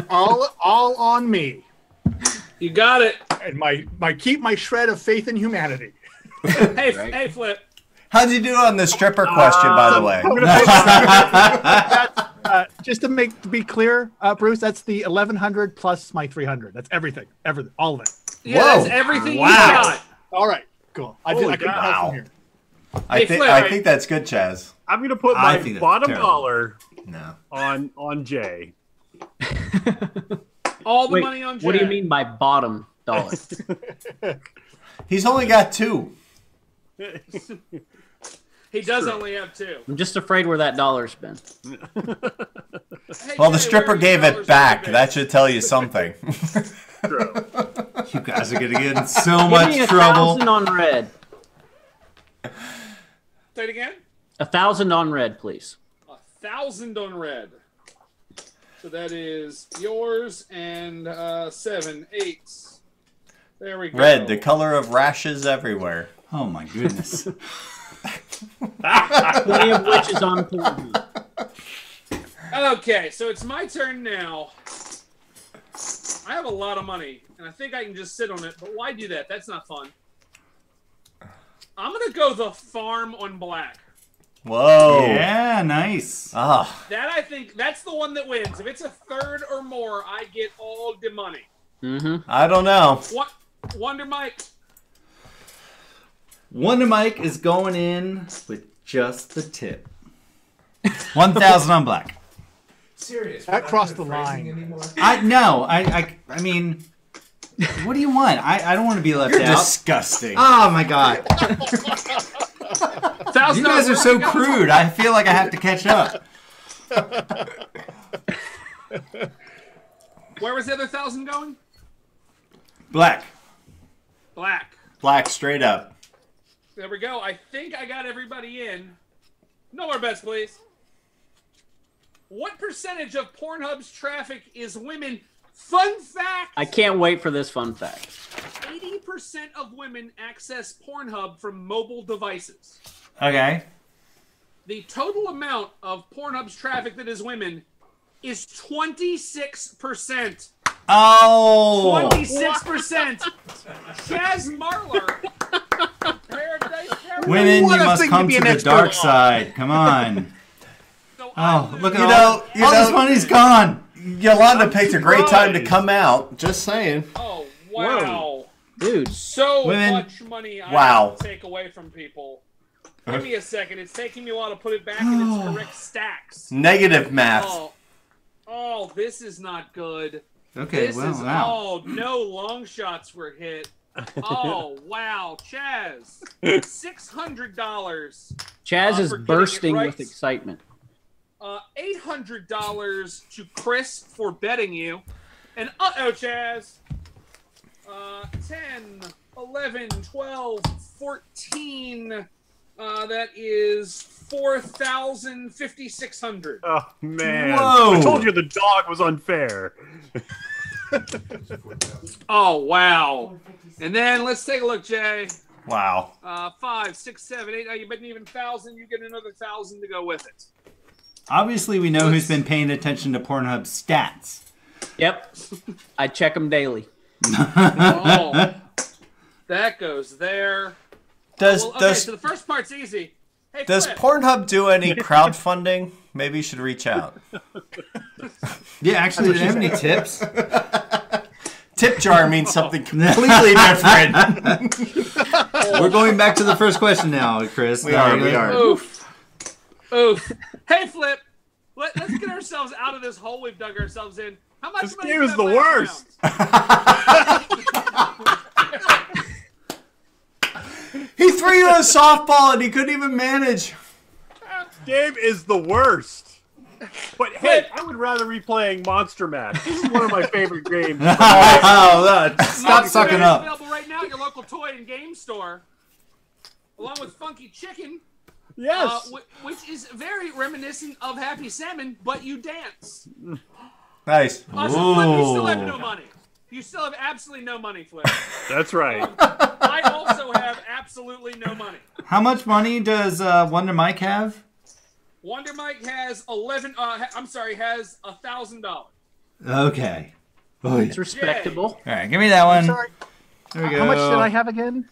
All on me. You got it. And my keep my shred of faith in humanity. Hey, hey, Flip. How'd you do on the stripper question, by the way? Just to be clear, Bruce, that's the 1100 plus my 300. That's everything, all of it. Yeah, Whoa. that's everything Wow. you got. All right, cool. I couldn't help from here. I think that's good, Chaz. I'm gonna put I my think that's bottom terrible. dollar No. on Jay. All the Wait, money on Jay. what do you mean by bottom dollar? He's only got 2. He does only have 2. I'm just afraid where that dollar's been. Hey, Well, the Jay, stripper where are your gave dollars it back. on That should tell you something. You guys are gonna get in so Give much me trouble. 1,000 on red. Say it again. 1,000 on red, please. 1,000 on red. So that is yours and 7, 8. There we go. Red, the color of rashes everywhere. Oh my goodness. 20 of which is on Pornhub. Okay, so it's my turn now. I have a lot of money, and I think I can just sit on it, but why do that? That's not fun. I'm going to go the farm on black. Whoa. Yeah, nice. Ah. That, I think, that's the one that wins. If it's a third or more, I get all the money. Mm-hmm. I don't know. What? Wonder Mike. Wonder Mike is going in with just the tip. 1,000 on black. Serious. That we're not crossed good the at phrasing line. anymore. I mean, what do you want? I don't want to be left You're out. disgusting. Oh my god. $1,000 You guys are so crude. I feel like I have to catch up. Where was the other 1,000 going? Black. Black. Black, straight up. There we go. I think I got everybody in. No more bets, please. What percentage of Pornhub's traffic is women? Fun fact! I can't wait for this fun fact. 80% of women access Pornhub from mobile devices. Okay. The total amount of Pornhub's traffic that is women is 26%. Oh. 26%. Chaz Marler. Paradise Paradise. Women, What you a must thing to come be to an the expert dark on. side. Come on. So Oh, I'm look at losing. all this know- money's gone. Yolanda picked a great time to come out. Just saying. Oh, wow. Dude, So Women- much money I Wow. have to take away from people. Give me a second. It's taking me a while to put it back in its correct stacks. Negative math. Oh, this is not good. Okay, This well, is, wow. oh, no long shots were hit. Oh, wow. Chaz, $600. Chaz is for getting it bursting right. with excitement. $800 to Chris for betting you. And uh-oh, Chaz. 10, 11, 12, 14. That is 4,000, 5,600. Oh man! Whoa. I told you the dog was unfair. Oh, wow. And then let's take a look, Jay. Wow. 5, 6, 7, 8. Now you bet even 1,000. You get another 1,000 to go with it. Obviously, we know who's been paying attention to Pornhub stats. Yep. I check them daily. Oh, that goes there. Okay, so the first part's easy. Hey, Does Flip. Pornhub do any crowdfunding? Maybe you should reach out. Yeah, actually, do they have any tips? Tip jar means something completely different. We're going back to the first question now, Chris. We are. Oof. Hey, Flip. Let's get ourselves out of this hole we've dug ourselves in. How much This money game did is that the last worst. He threw you a softball and he couldn't even manage. Game is the worst. But hey, I would rather be playing Monster Mash. This is one of my favorite games. Stop sucking up. Available right now at your local toy and game store, along with Funky Chicken. Yes. Which is very reminiscent of Happy Salmon, but you dance. Nice. Also, Flip, you still have no money. You still have absolutely no money, Flip. That's right. I also have absolutely no money. How much money does Wonder Mike have? Wonder Mike has has $1,000. Okay. Oh, It's respectable. all right, give me that one. Sorry. There we go. How much did I have again?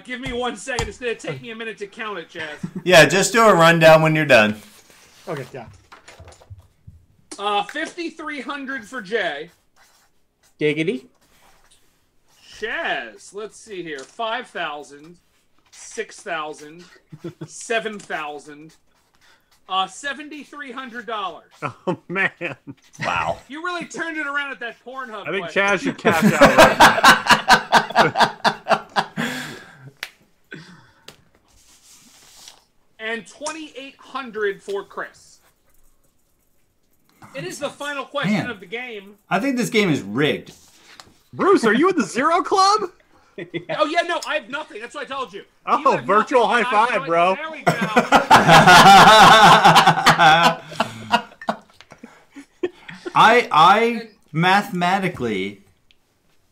Give me 1 second. It's going to take me a minute to count it, Chaz. Yeah, just do a rundown when you're done. Okay, yeah. 5,300 for Jay. Giggity. Chaz, let's see here. 5,000, 6,000, 7,000, $7,300. Oh man. Wow. You really turned it around at that Pornhub. I think question. Chaz should cash out right now. And 2,800 for Chris. It is the final question Man. of the game. I think this game is rigged. Bruce, are you in the Zero Club? Oh yeah, no, I have nothing. That's what I told you. Oh, You have virtual nothing. high five, bro. There we go. I mathematically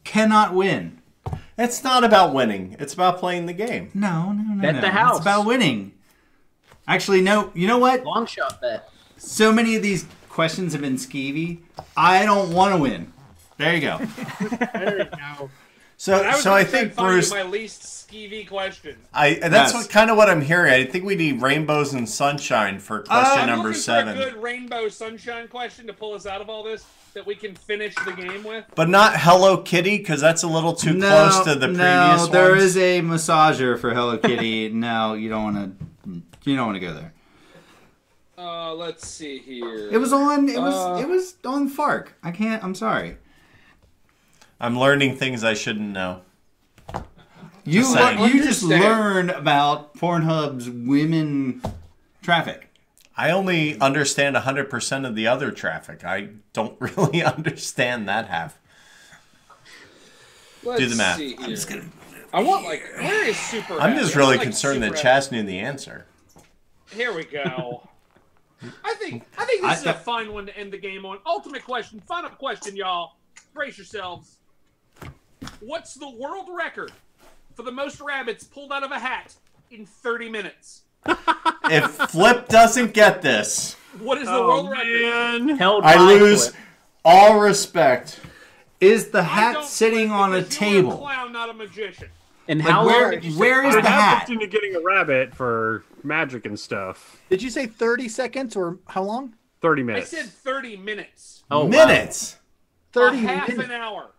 cannot win. It's not about winning. It's about playing the game. No. Bet the house. It's about winning. Actually, no. You know what? Long shot bet. So many of these questions have been skeevy. I don't want to win. There you go. There you go. So I think Bruce, my least skeevy question. that's Yes. kind of what I'm hearing. I think we need rainbows and sunshine for question I'm number looking 7. for a good rainbow sunshine question to pull us out of all this that we can finish the game with. But not Hello Kitty, because that's a little too close to the previous ones. There is a massager for Hello Kitty. No, you don't want to go there. Let's see here. It was on Fark. I'm sorry. I'm learning things I shouldn't know. You Just saying. just learned about Pornhub's women traffic. I only understand 100% of the other traffic. I don't really understand that half. Let's Do the math. see here. I want where is Super? I'm Happy? just I really want, concerned that Super Chaz knew the answer. Happy. Here we go. I think this is a fine one to end the game on. Ultimate question, final question, y'all. Brace yourselves. What's the world record for the most rabbits pulled out of a hat in 30 minutes? If Flip doesn't get this, What is the world record? Held I by lose Flip. all respect. Is the I hat don't sitting flip on a because you're table? a clown, not a magician. And Like, how where long did you where is I the have hat? looked into getting a rabbit for magic and stuff. Did you say 30 seconds or how long? 30 I minutes. said 30 minutes. Oh, wow. Minutes. 30 half minutes. an hour.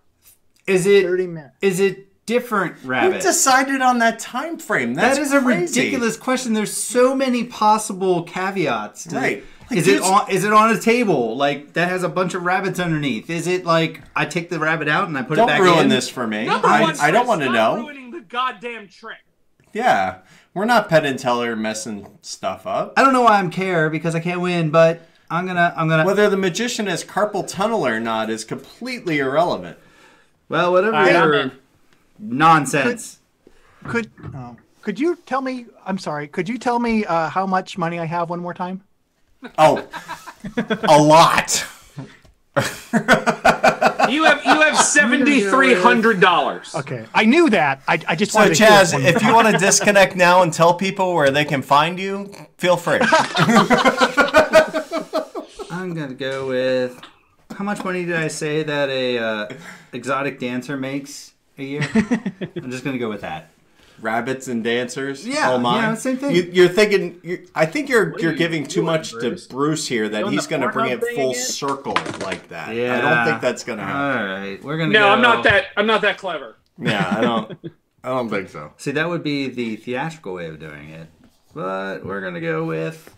Is it 30 minutes. is it different Who rabbit? decided on that time frame? That's That is a crazy. ridiculous question. There's so many possible caveats. To Right. Like, Is it on a table like that has a bunch of rabbits underneath? Is it like I take the rabbit out and I put Don't it back ruin in? this for me. Number I one, don't want to stop know. ruining the goddamn trick. Yeah, we're not Penn and Teller messing stuff up. I don't know why I'm care because I can't win, but I'm gonna. Whether the magician has carpal tunnel or not is completely irrelevant. Well, whatever. All right, I'm your in. nonsense. Could you tell me? I'm sorry. Could you tell me how much money I have one more time? Oh, a lot. You have $7,300. Okay, I knew that. I just So, wanted to hear it Chaz, one more if you want to disconnect now and tell people where they can find you, feel free. I'm gonna go with How much money did I say that a exotic dancer makes a year? I'm just gonna go with that. Rabbits and dancers. Yeah, oh my. yeah, same thing. You're thinking. I think you're you giving too doing, much Bruce? to Bruce here. That Doing he's the going to bring Pornhub it thing full again? circle like that. Yeah. I don't think that's going to happen. All right, we're gonna. No, go... I'm not that clever. Yeah, I don't think so. See, that would be the theatrical way of doing it, but we're gonna go with.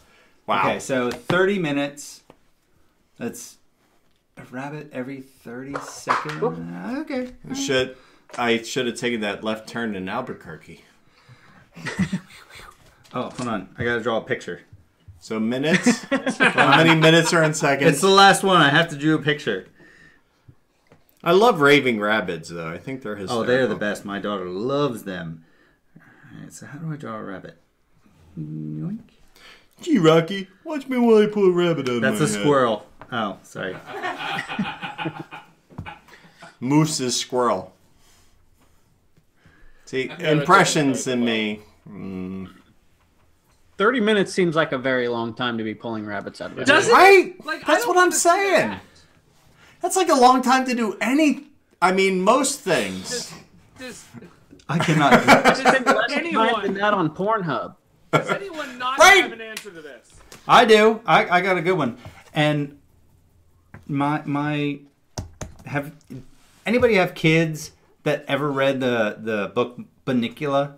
Wow. Okay, so 30 minutes. That's a rabbit every 30 seconds. Okay. I should have taken that left turn in Albuquerque. Oh, hold on. I gotta draw a picture. So minutes. How many minutes are in seconds? It's the last one. I have to draw a picture. I love raving rabbits, though. I think they're hysterical. Oh, they're the best. My daughter loves them. All right, so how do I draw a rabbit? Yoink. Gee, Rocky, watch me while I pull a rabbit out of my That's a head. squirrel. Oh, sorry. Moose is squirrel. See, impressions in me. 30 minutes seems like a very long time to be pulling rabbits out of a hat. Does it? Right? Like, I That's don't what I'm understand saying. that. That's like a long time to do most things. Does I cannot. Less time than that on Pornhub. anyone not Right. have an answer to this? I do. I got a good one. And have anybody have kids that ever read the book Bunnicula?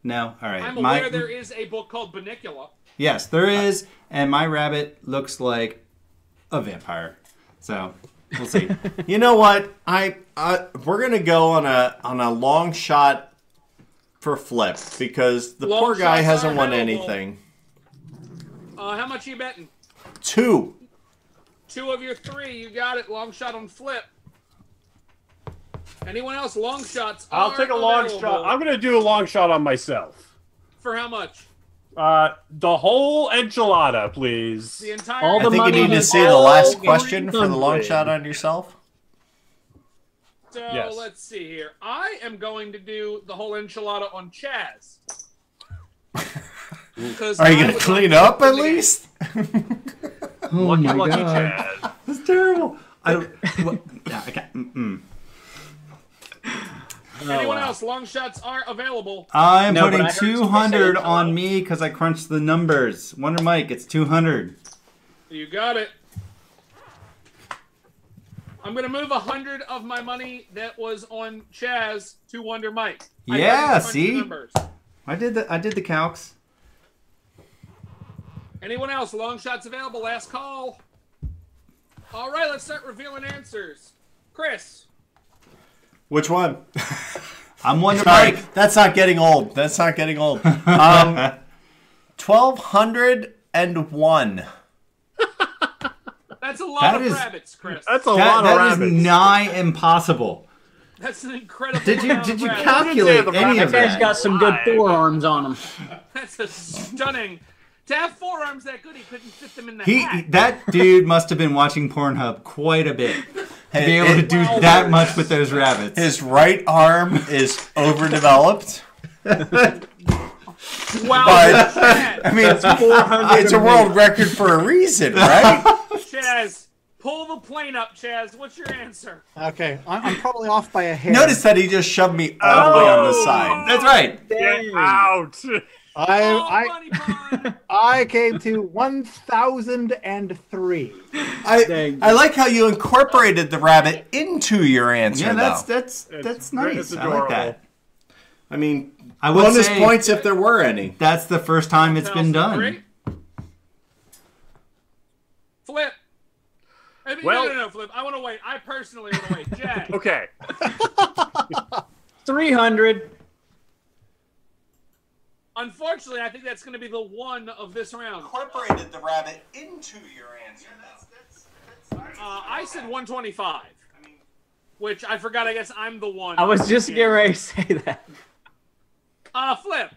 No? All right. I'm aware there is a book called Bunnicula. Yes, there is, and my rabbit looks like a vampire. So, we'll see. You know what? We're gonna go on a long shot for Flip because the Long poor guy shots hasn't are won available. anything. How much are you betting? 2. 2 of your 3. You got it. Long shot on Flip. Anyone else? Long shots. I'll are take a long available. shot. I'm gonna do a long shot on myself. For how much? The whole enchilada, please. The entire. All I the think you money need to is say the all last question for the long 300. shot on yourself. So Yes. let's see here. I am going to do the whole enchilada on Chaz. Are you gonna clean up at least? Oh Lucky, my lucky God. Chaz. That's terrible. I don't. Yeah, I can't. Anyone else? Long shots are available. I'm No, but putting I heard somebody 200 say on hello. me because I crunched the numbers. Wonder Mike, it's 200. You got it. I'm going to move 100 of my money that was on Chaz to Wonder Mike. I Yeah, already crunched the see? numbers. I did the calcs. Anyone else? Long shots available. Last call. All right, let's start revealing answers. Chris. Which one? I'm Wonder Sorry, Mike. that's not getting old. 1,201. That's a lot That of is- rabbits, Chris. That's a lot of That is rabbits. nigh impossible. That's an incredible Did you amount of rabbits. calculate any of That guy's that? got some good forearms on him. That's a stunning. To have forearms that good, he couldn't fit them in the hat. That dude must have been watching Pornhub quite a bit to Hey, be able to do that much with those rabbits. His right arm is overdeveloped. Wow, But- Chaz, I mean, it's a world record for a reason, right? Chaz, pull the plane up, Chaz. What's your answer? Okay, I'm probably off by a hair. Notice that he just shoved me all the way on the side. That's right. Get out. Money pond. I came to 1,003. I like how you incorporated the rabbit into your answer, Yeah, though. that's nice. It's I like adorable. that. I mean, I would bonus say points if there were any. that's the first time it's been done. 1,003. Flip. I mean, Well- no, Flip. I want to wait. I personally want to wait. Jag. Okay. 300. Unfortunately, I think that's going to be the one of this round. Incorporated the rabbit into your answer, I said 125. Which I forgot. I guess I'm the one. I was just getting ready to say that. Flip.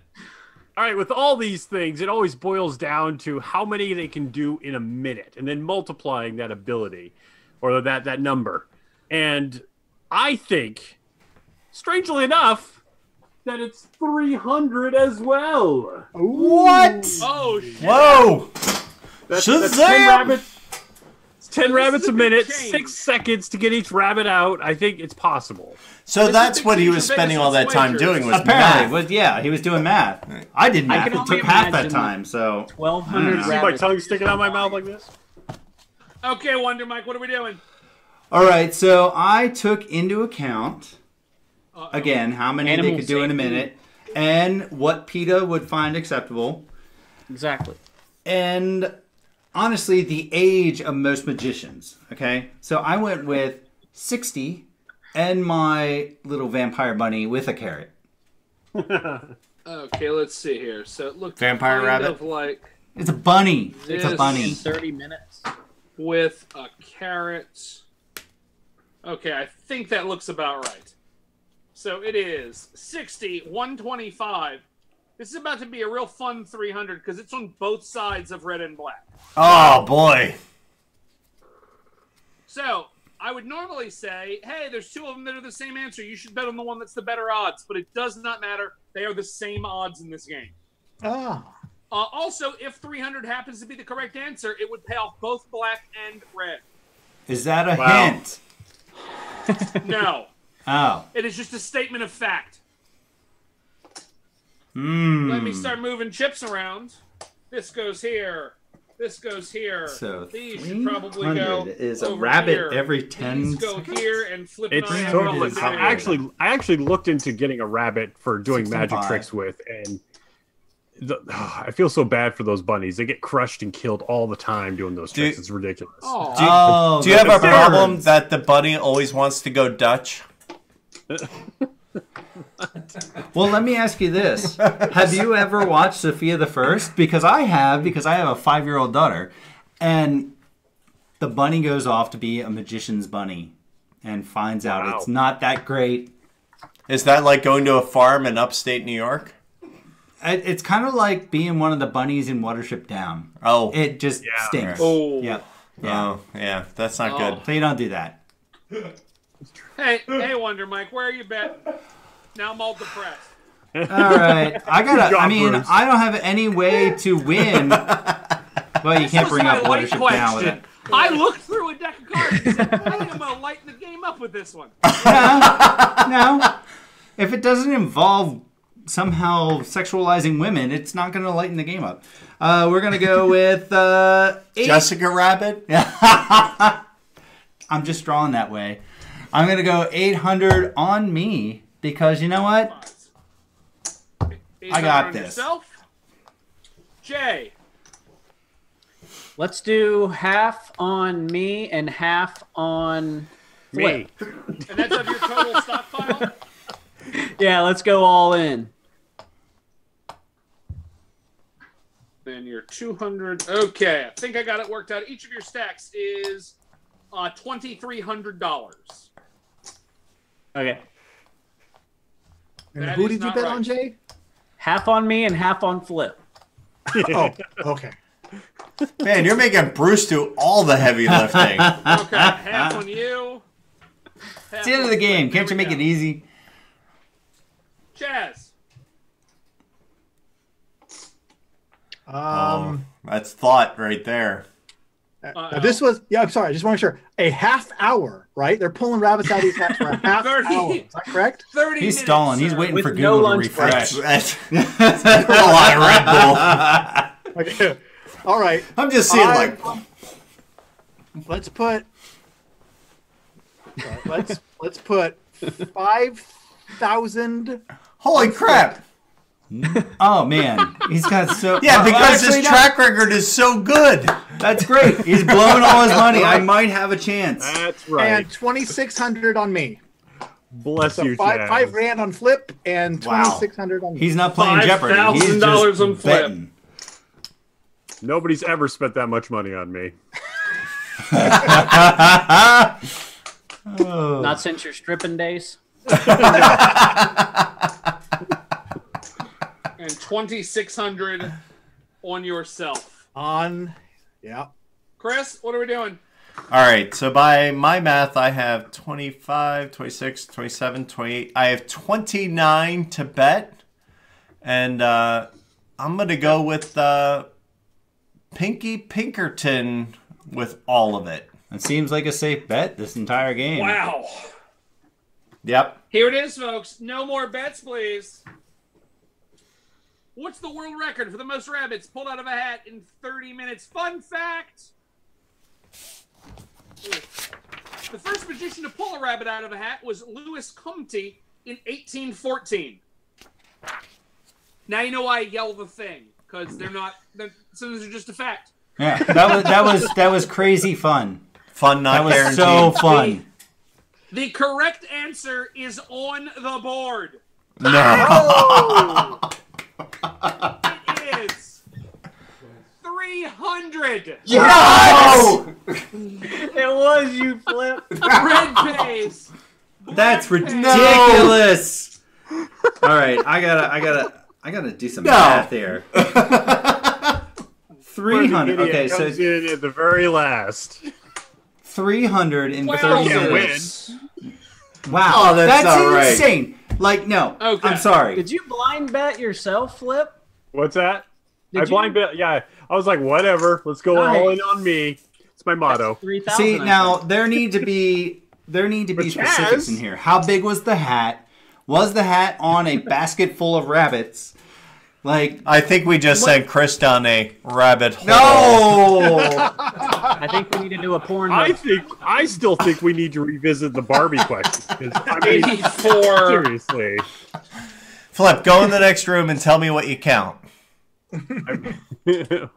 All right, with all these things, it always boils down to how many they can do in a minute and then multiplying that ability or that number. And I think, strangely enough, that it's 300 as well. What? Oh, shit. Whoa! That's Shazam! 10 rabbits. It's 10 this rabbits is a a big minute, change. 6 seconds to get each rabbit out. I think it's possible. So This that's is what he Big was Change spending all that Vegas time Wagers. doing was Apparently, math. was yeah, he was doing math. I did math. can It only took half that imagine time. So 1,200 See my rabbits. tongue sticking out my mouth like this? Okay, Wonder Mike, what are we doing? all right. So I took into account again how many Animal they could do in a safety. minute, and what PETA would find acceptable, Exactly. and honestly the age of most magicians. Okay, so I went with 60, and my little vampire bunny with a carrot. Okay, let's see here. So it looked Vampire kind rabbit? of like It's a bunny. It's a This- bunny. 30 minutes. with a carrot. Okay, I think that looks about right. So it is 60, 125. This is about to be a real fun 300 because it's on both sides of red and black. Oh, boy. So I would normally say, hey, there's two of them that are the same answer. You should bet on the one that's the better odds, but it does not matter. They are the same odds in this game. Oh. Also, if 300 happens to be the correct answer, it would pay off both black and red. Is that a Wow. hint? No, Oh. it is just a statement of fact. Hmm. Let me start moving chips around. This goes here. This goes here. So these should probably go 300 is a over rabbit here. every 10 These go seconds? here and flip It's it around. totally. is I actually looked into getting a rabbit for doing magic 65. tricks with, and I feel so bad for those bunnies. They get crushed and killed all the time doing those tricks. It's ridiculous. Oh, Do you have a the problem birds. that the bunny always wants to go Dutch? Well, let me ask you this. Have you ever watched Sophia the First? Because I have a 5-year-old daughter. And the bunny goes off to be a magician's bunny and finds out Wow. it's not that great. Is that like going to a farm in upstate New York? It's kind of like being one of the bunnies in Watership Down. Oh. It just Yeah. stinks. Oh. Yep. Yeah. Oh, yeah. That's not good. So you don't do that. Hey, Wonder Mike, where are you bet? Now I'm all depressed. All right. Good job, Bruce. I don't have any way to win. Well, you can't bring This up was my light Watership Down with question. it. I looked through a deck of cards and said, I think I'm going to lighten the game up with this one. No. If it doesn't involve somehow sexualizing women, it's not going to lighten the game up. We're going to go with 8. Jessica Rabbit? I'm just drawing that way. I'm going to go 800 on me because you know what? I got this. Yourself? Jay. Let's do half on me and half on Me. And that's of your total stockpile? Yeah, let's go all in. Then your 200. Okay, I think I got it worked out. Each of your stacks is $2,300. Okay. And That who is did you not bet right. on, Jay? Half on me and half on Flip. Oh, okay. Man, you're making Bruce do all the heavy lifting. Okay, half on you. It's the end of the game. Can't you make it easy? Chaz. That's thought right there. This was, I'm sorry, I just want to make sure. A half hour, right? They're pulling rabbits out of these hats for a half 30. hour. Is that correct? 30 He's minutes, stalling. He's sir. waiting With for no Google to lunch refresh. That's a lot of Red Bull. Okay. All right. I'm just seeing I- like, Let's put. Let's put 5,000. holy crap. Oh man, he's got so Yeah, Oh, because actually, his no. track record is so good. That's great. He's blowing all his money. I might have a chance. That's right. And 2,600 on me. Bless So you, five Chaz. grand on Flip and Wow. 2,600 on me. He's not playing Jeopardy. He's $5,000 just on Flip. betting. Nobody's ever spent that much money on me. Not since your stripping days. And 2,600 on yourself. Yeah. Chris, what are we doing? All right, so by my math, I have 25, 26, 27, 28. I have 29 to bet. And I'm going to go with Pinky Pinkerton with all of it. It seems like a safe bet this entire game. Wow. Yep. Here it is, folks. No more bets, please. What's the world record for the most rabbits pulled out of a hat in 30 minutes? Fun fact. The first magician to pull a rabbit out of a hat was Louis Comte in 1814. Now you know why I yell the thing, because so those are just a fact. Yeah, that was crazy fun. Fun, not That was guaranteed. so fun. The correct answer is on the board. No. It is 300. Yes! It was you, Flip. Red pays. That's Black pays. ridiculous. All right, I gotta do some math here. 300. Okay, so comes in at the very last. 336. Well, Wow, Oh, that's not right. insane. Like, no, Okay. I'm sorry. Did you blind bet yourself, Flip? What's that? Did I blind bet. Yeah, I was like, whatever. Let's go all in on me. It's my motto. 3,000. See, I now think. there need to be specifics Chaz? in here. How big was the hat? Was the hat on a basket full of rabbits? Like, I think we just sent Chris down a rabbit hole. no. I think we need to do a porn. I still think we need to revisit the Barbie question. 'Cause, I mean, 84. seriously. Flip, go in the next room and tell me what you count.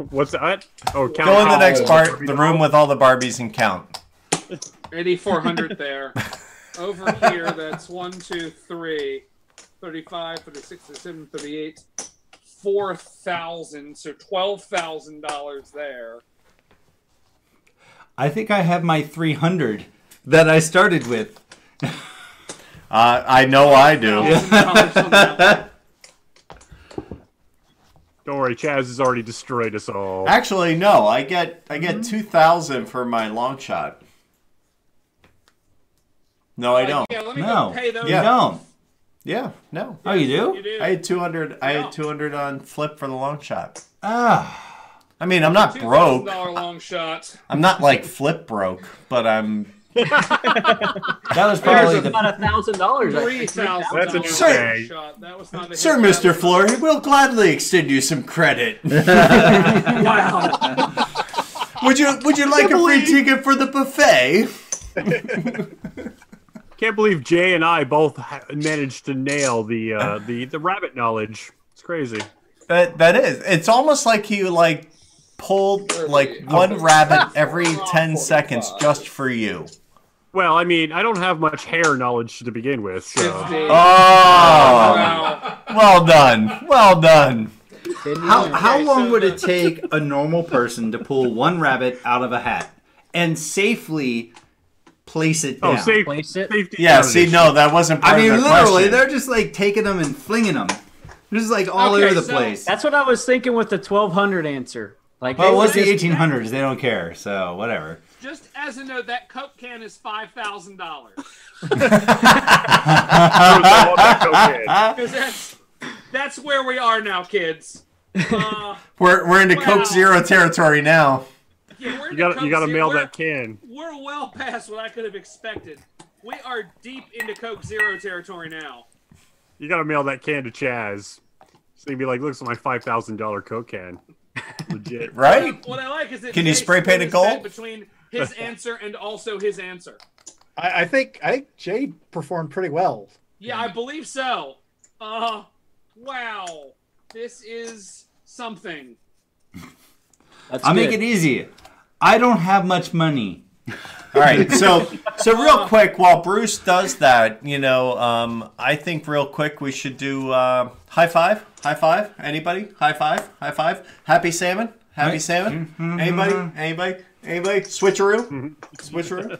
What's that? Oh, count Go in the how next old part, Barbie the doll? room with all the Barbies, and count. 8,400 there. Over here, that's 1, 2, 3, 35, 36, 37, 38, 4,000. So $12,000 there. I think I have my 300 that I started with. I know I do. $1,000 on that one. Don't worry, Chaz has already destroyed us all. Actually, no. I get 2,000 for my long shot. No, I don't. Yeah, let me No, go pay those. you don't. Yeah, no. Oh, you do? You do. I had 200. I No. had 200 on Flip for the long shot. Ah. I mean, I'm not broke. $2,000 long shot. I'm not like Flip broke, but I'm. That was probably There's about the. $1,000. $3,000 That's a new Sir. thing. shot. That was not a Sir, hit. Mr. Florey, we'll gladly extend you some credit. Wow. Would you like a free ticket for the buffet? Can't believe Jay and I both managed to nail the rabbit knowledge. It's crazy. That is. It's almost like he pulled one rabbit every 10 seconds just for you. Well, I mean, I don't have much hair knowledge to begin with, so 50. Oh, Wow. well done. Well done. How Okay, long so would it take a normal person to pull one rabbit out of a hat and safely place it down? Place it. safety. Yeah, down see, issue. no, that wasn't part I mean, of the literally, question. they're just like taking them and flinging them. They're just like all Okay, over the so- place. That's what I was thinking with the 1,200 answer. Like, Well, it was the just- 1800s. They don't care, so whatever. Just as a note, that Coke can is $5,000. Because that's where we are now, kids. We're into Wow. Coke Zero territory now. Yeah, we're You gotta Coke mail Zero. that can. We're well past what I could have expected. We are deep into Coke Zero territory now. You gotta mail that can to Chaz. So he'd be like, "Looks like my $5,000 Coke can." Legit. Right? What I like is that Can you Jay spray paint it split his bet gold? between his answer and also his answer. I think Jay performed pretty well. Yeah, I believe so. Wow. This is something. That's I'll make good. it easy. I don't have much money. All right, so real quick, while Bruce does that, I think real quick we should do high five. High five. Anybody? High five. High five. Happy salmon. Happy salmon. Anybody? Anybody? Switcheroo. Switcheroo.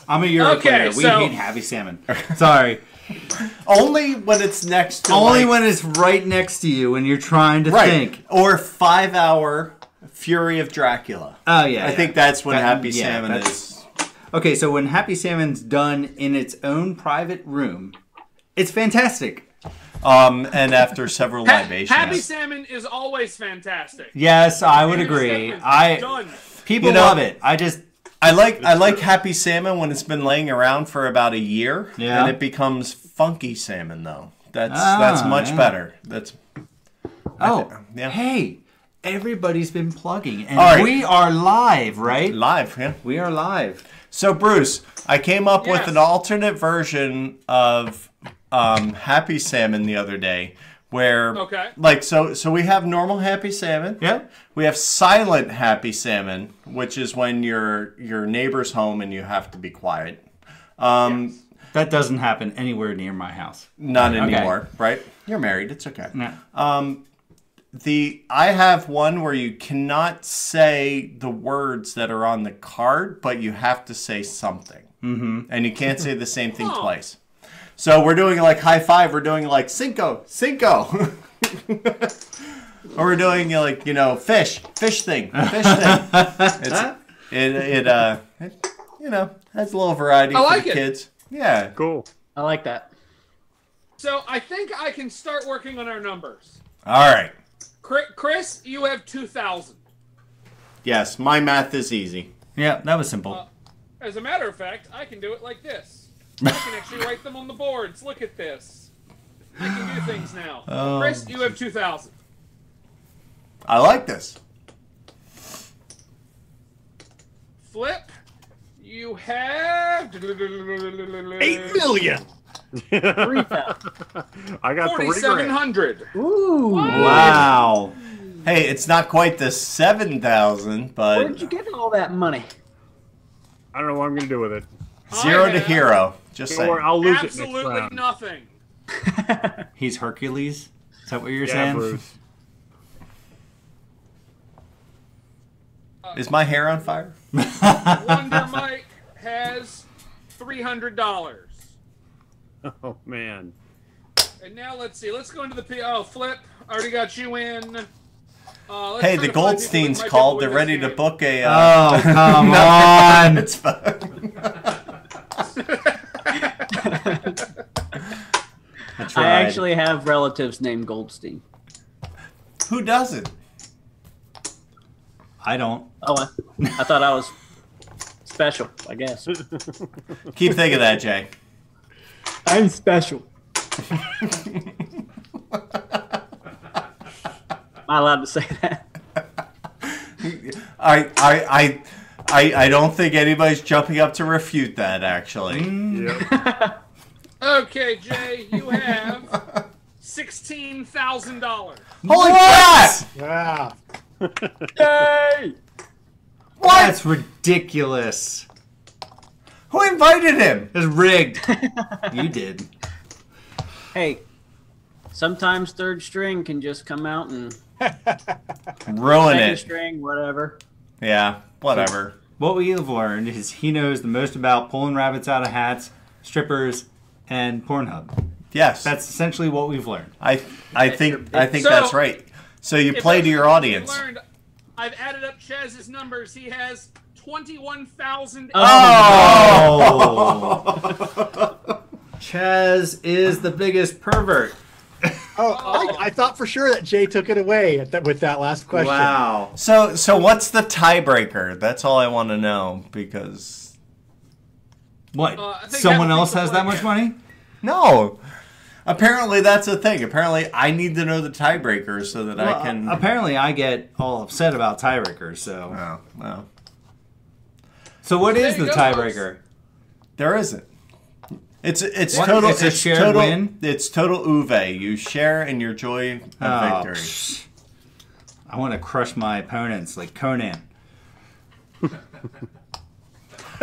I'm a Euro Okay, player. We so- hate happy salmon. Sorry. Only when it's next to Only when it's right next to you when you're trying to right think. or 5 Hour Fury of Dracula. Oh, yeah. I think that's when Happy yeah, Salmon that's- is. Okay, so when Happy Salmon's done in its own private room, it's fantastic. And after several libations. Happy Salmon is always fantastic. Yes, I would Here's agree. Stefan. Done. People You know- love it. I I like Happy Salmon when it's been laying around for about a year, Yeah. and it becomes Funky Salmon though. That's much better. Yeah. Hey, everybody's been plugging, and All right. we are live, right? Live, yeah. We are live. So Bruce, I came up with Yes. an alternate version of Happy Salmon the other day, where so we have normal Happy Salmon. Yeah. We have silent Happy Salmon, which is when your neighbor's home and you have to be quiet. That doesn't happen anywhere near my house. Not Okay. anymore, right? You're married. It's okay. No. I have one where you cannot say the words that are on the card, but you have to say something. Mm-hmm. And you can't say the same thing twice. So we're doing like high five. We're doing like cinco. Or we're doing like, fish thing. It has a little variety for the kids. Yeah. Cool. I like that. So I think I can start working on our numbers. All right. Chris, you have 2,000. Yes, my math is easy. Yeah, that was simple. As a matter of fact, I can do it like this. I can actually write them on the boards. Look at this. I can do things now. Chris, you have 2,000. I like this. Flip, you have 8 million. 3,000. I got 3 grand. 4,700. Ooh. Wow. Hey, it's not quite the 7,000, but Where'd you get all that money? I don't know what I'm going to do with it. 0 I to have hero. Just Or saying. I'll lose it next absolutely round. nothing. He's Hercules? Is that what you're Yeah, saying? Bruce. Is my hair on fire? Wonder Mike has $300. Oh, man. And now let's see. Let's go into the Flip. Already got you in. Let's Hey, try the to find people Goldsteins that might called. be They're able ready win to this book a. Oh, come on. It's fine. That's I right. actually have relatives named Goldstein. Who doesn't? I don't. Oh, I thought I was special, I guess. Keep thinking that, Jay. I'm special. Am I allowed to say that? I don't think anybody's jumping up to refute that. Actually, Yep. Okay, Jay, you have $16,000. holy crap! Yeah. Yay! That's ridiculous. Who invited him? It's rigged. You did. Hey, sometimes third string can just come out and Ruin second it. string, whatever. Yeah, whatever. What we have learned is he knows the most about pulling rabbits out of hats, strippers, and Pornhub. Yes, That's essentially what we've learned. I think So- that's right. So you play to your audience. I've added up Chaz's numbers. He has 21,000. Oh! Chaz is the biggest pervert. I thought for sure that Jay took it away with that last question. Wow. So what's the tiebreaker? That's all I want to know because What? I think Someone that would else be has that much money? no. Apparently that's a thing. Apparently I need to know the tiebreaker so that I can. Apparently, I get all upset about tiebreakers. So, Oh, well, so what There is you the go, tiebreaker? there isn't. It's What? total. It's a shared total, win? It's total uve. You share in your joy of Oh, victory. psh. I want to crush my opponents like Conan.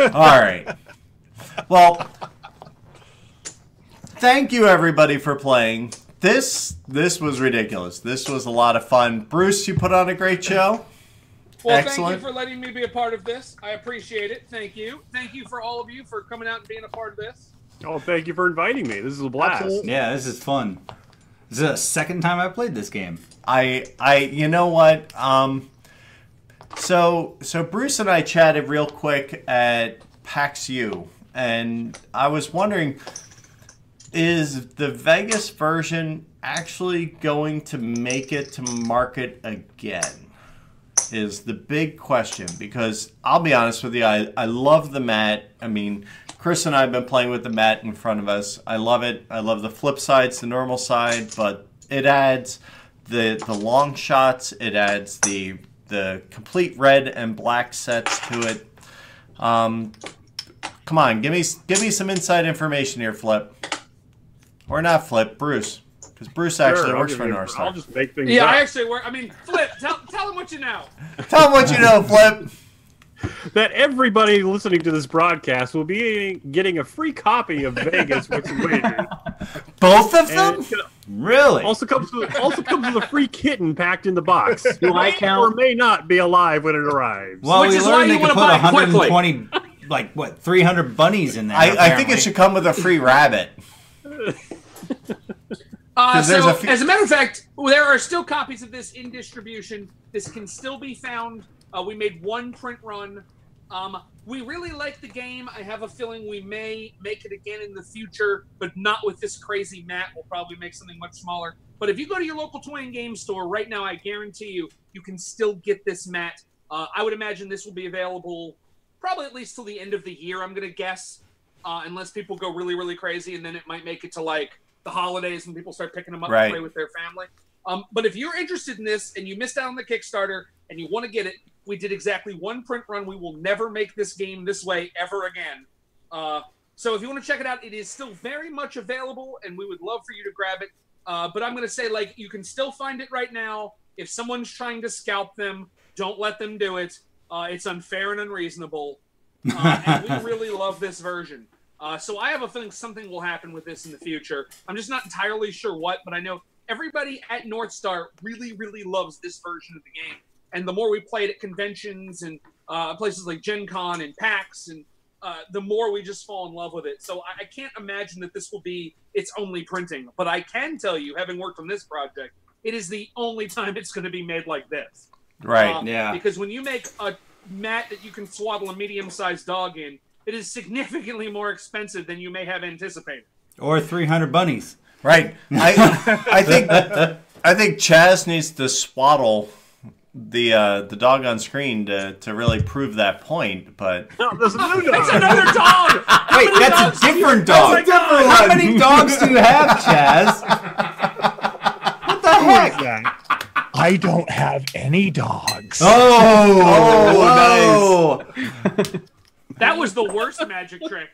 All right. Well, thank you everybody for playing. This was ridiculous. This was a lot of fun. Bruce, you put on a great show. Well, Excellent. thank you for letting me be a part of this. I appreciate it. Thank you. Thank you for all of you for coming out and being a part of this. Oh, thank you for inviting me. This is a blast. Absolutely. Yeah, this is fun. This is the second time I played this game. You know what? So Bruce and I chatted real quick at PAX U, and I was wondering, is the Vegas version actually going to make it to market again? is the big question, because I'll be honest with you, I love the mat. I mean, Chris and I have been playing with the mat in front of us. I love it. I love the flip sides, the normal side, but it adds the long shots. It adds the complete red and black sets to it. Come on, give me some inside information here, Flip. Or not Flip, Bruce. Because Bruce actually works for Northstar. I'll just make things Yeah, up. I actually work. I mean, Flip, tell him what you know. Tell him what you know, Flip. That everybody listening to this broadcast will be getting a free copy of Vegas Wits and Wagers. Both of them? Really? Also comes with a free kitten packed in the box. Do I count? Or may not be alive when it arrives. Well, Which we is why learned they you could wanna put buy it quickly. 120, like, what, 300 bunnies in there. I think apparently. it should come with a free rabbit. So, as a matter of fact, there are still copies of this in distribution. This can still be found. We made one print run. We really like the game. I have a feeling we may make it again in the future, but not with this crazy mat. We'll probably make something much smaller. But if you go to your local toy and game store right now, I guarantee you, you can still get this mat. I would imagine this will be available probably at least till the end of the year, I'm going to guess, unless people go really, really crazy, and then it might make it to, like, the holidays when people start picking them up Right. to play with their family. But if you're interested in this and you missed out on the Kickstarter and you want to get it, we did exactly one print run. We will never make this game this way ever again. So if you want to check it out, it is still very much available, and we would love for you to grab it. But I'm going to say, like, you can still find it right now. If someone's trying to scalp them, don't let them do it. It's unfair and unreasonable. And we really love this version. So I have a feeling something will happen with this in the future. I'm just not entirely sure what, but I know everybody at Northstar really, really loves this version of the game. And the more we play it at conventions and places like Gen Con and PAX, and the more we just fall in love with it. So I can't imagine that this will be its only printing. But I can tell you, having worked on this project, it is the only time it's going to be made like this. Right. Yeah. Because when you make a mat that you can swaddle a medium-sized dog in, it is significantly more expensive than you may have anticipated. Or 300 bunnies. Right. I think Chaz needs to swaddle the dog on screen to really prove that point. But No, there's a new dog. It's another dog! Wait, that's a different dog. How many dogs do you have, Chaz? What the heck? That. I don't have any dogs. Oh, nice. That was the worst magic trick.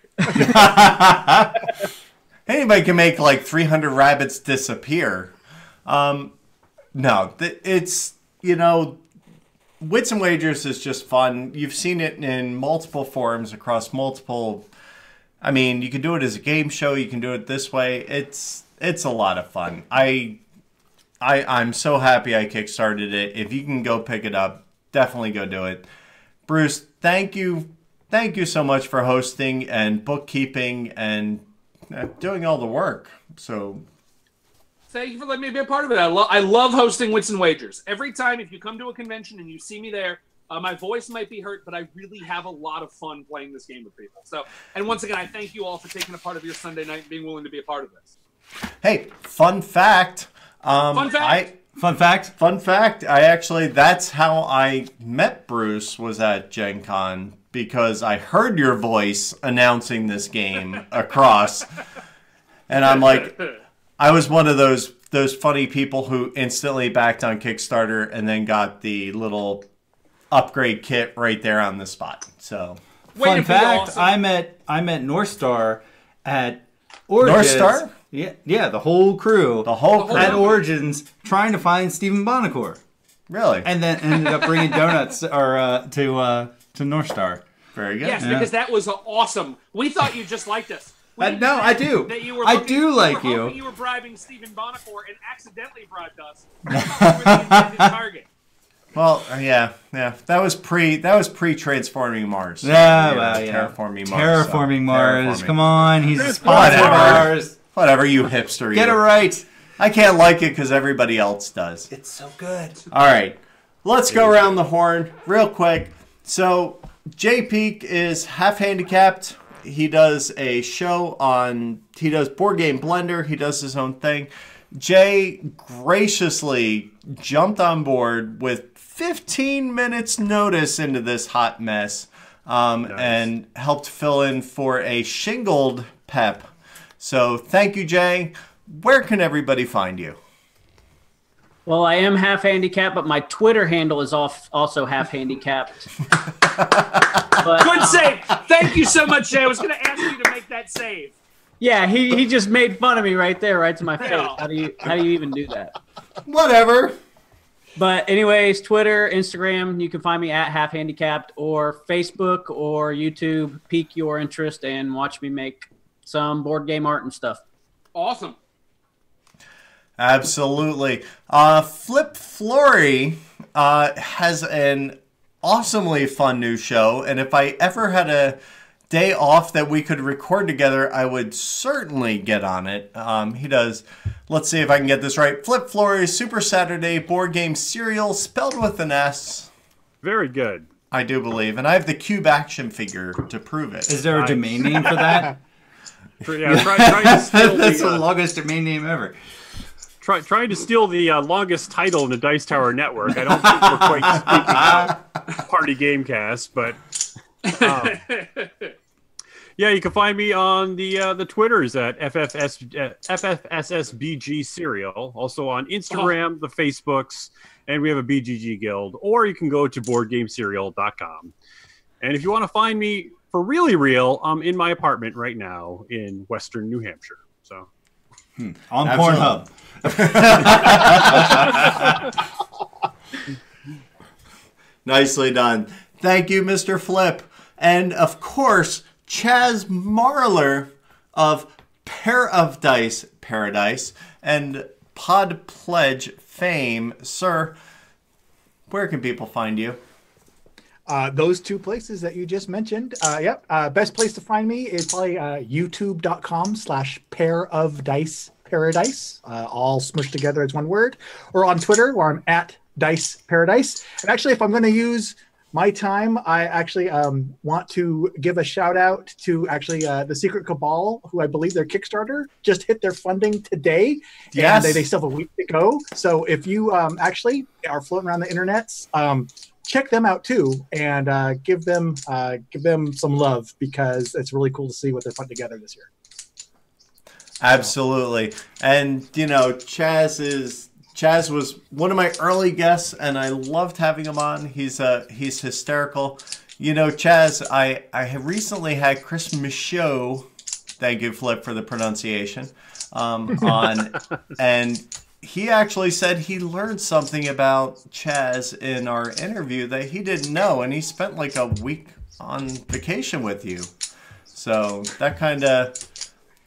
Anybody can make like 300 rabbits disappear. No, it's, Wits and Wagers is just fun. You've seen it in multiple forms across multiple. I mean, you can do it as a game show. You can do it this way. It's a lot of fun. I'm so happy I kickstarted it. If you can go pick it up, definitely go do it. Bruce, thank you so much for hosting and bookkeeping and doing all the work. So Thank you for letting me be a part of it. I love hosting Wits and Wagers. Every time, if you come to a convention and you see me there, my voice might be hurt, but I really have a lot of fun playing this game with people. So, and once again, I thank you all for taking a part of your Sunday night and being willing to be a part of this. hey, fun fact. Fun fact. Fun fact. Fun fact. That's how I met Bruce, was at Gen Con, because I heard your voice announcing this game across, and I'm like, I was one of those funny people who instantly backed on Kickstarter and then got the little upgrade kit right there on the spot. So Fun fact, awesome. I met Northstar at Origins. Northstar? Yeah, the whole crew. the whole at crew, Origins trying to find Stephen Bonacore. really, And then ended up bringing donuts to Northstar. very good. Yes, Yeah. because that was awesome. We thought you just liked us. We didn't No, I think do. That you were I looking- do we like were you. hoping you were bribing Stephen Bonacore and accidentally bribed us. We thought we were the intended target. Well, yeah. That was pre Transforming Mars. Yeah, well, yeah. Terraforming Mars. Terraforming Mars. Terraforming. Come on, he's a sponsor of Whatever. ours. Whatever, you hipster. Get it you. right. I can't like it because everybody else does. It's so good. All right, let's go around the horn real quick. So Jay Peak is half handicapped. He does a show he does Board Game Blender. He does his own thing. Jay graciously jumped on board with 15 minutes notice into this hot mess and helped fill in for a shingled Pep. So thank you, Jay. Where can everybody find you? Well, I am half handicapped, but my Twitter handle is also half handicapped. Good save. Thank you so much, Jay. I was going to ask you to make that save. Yeah, he just made fun of me right there, right to my face. How do you even do that? Whatever. But anyways, Twitter, Instagram, you can find me at half handicapped, or Facebook or YouTube. Pique your interest and watch me make some board game art and stuff. Awesome. Absolutely. Flip Florey has an awesomely fun new show, and if I ever had a day off that we could record together, I would certainly get on it. He does, let's see if I can get this right, Flip Florey Super Saturday Board Game Serial, spelled with an S. Very good. I do believe, and I have the Cube action figure to prove it. Is there a domain name for that? Yeah, try to steal That's the longest domain name ever. Trying to steal the longest title in the Dice Tower network. I don't think we're quite speaking out Party Gamecast, but yeah, you can find me on the Twitters at FFSSBG Serial, also on Instagram, the Facebooks, and we have a BGG Guild, or you can go to BoardGameSerial.com. And if you want to find me for really real, I'm in my apartment right now in Western New Hampshire. So on Pornhub. Nicely done. Thank you, Mr. Flip. And of course, Chaz Marler of Pair of Dice Paradise and Pod Pledge fame. Sir, where can people find you? Those two places that you just mentioned. Best place to find me is probably youtube.com/Pair of Dice Paradise, all smushed together as one word, or on Twitter where I'm at Dice Paradise. And actually, if I'm going to use my time, I actually want to give a shout out to the Secret Cabal, who I believe their Kickstarter just hit their funding today. Yes. And they still have a week to go. So if you actually are floating around the internets, check them out too, and give them some love, because it's really cool to see what they're putting together this year. Absolutely. And, you know, Chaz was one of my early guests, and I loved having him on. He's hysterical. You know, Chaz, I have recently had Chris Michaud, thank you, Flip, for the pronunciation, on, and he actually said he learned something about Chaz in our interview that he didn't know, and he spent like a week on vacation with you. So that kind of...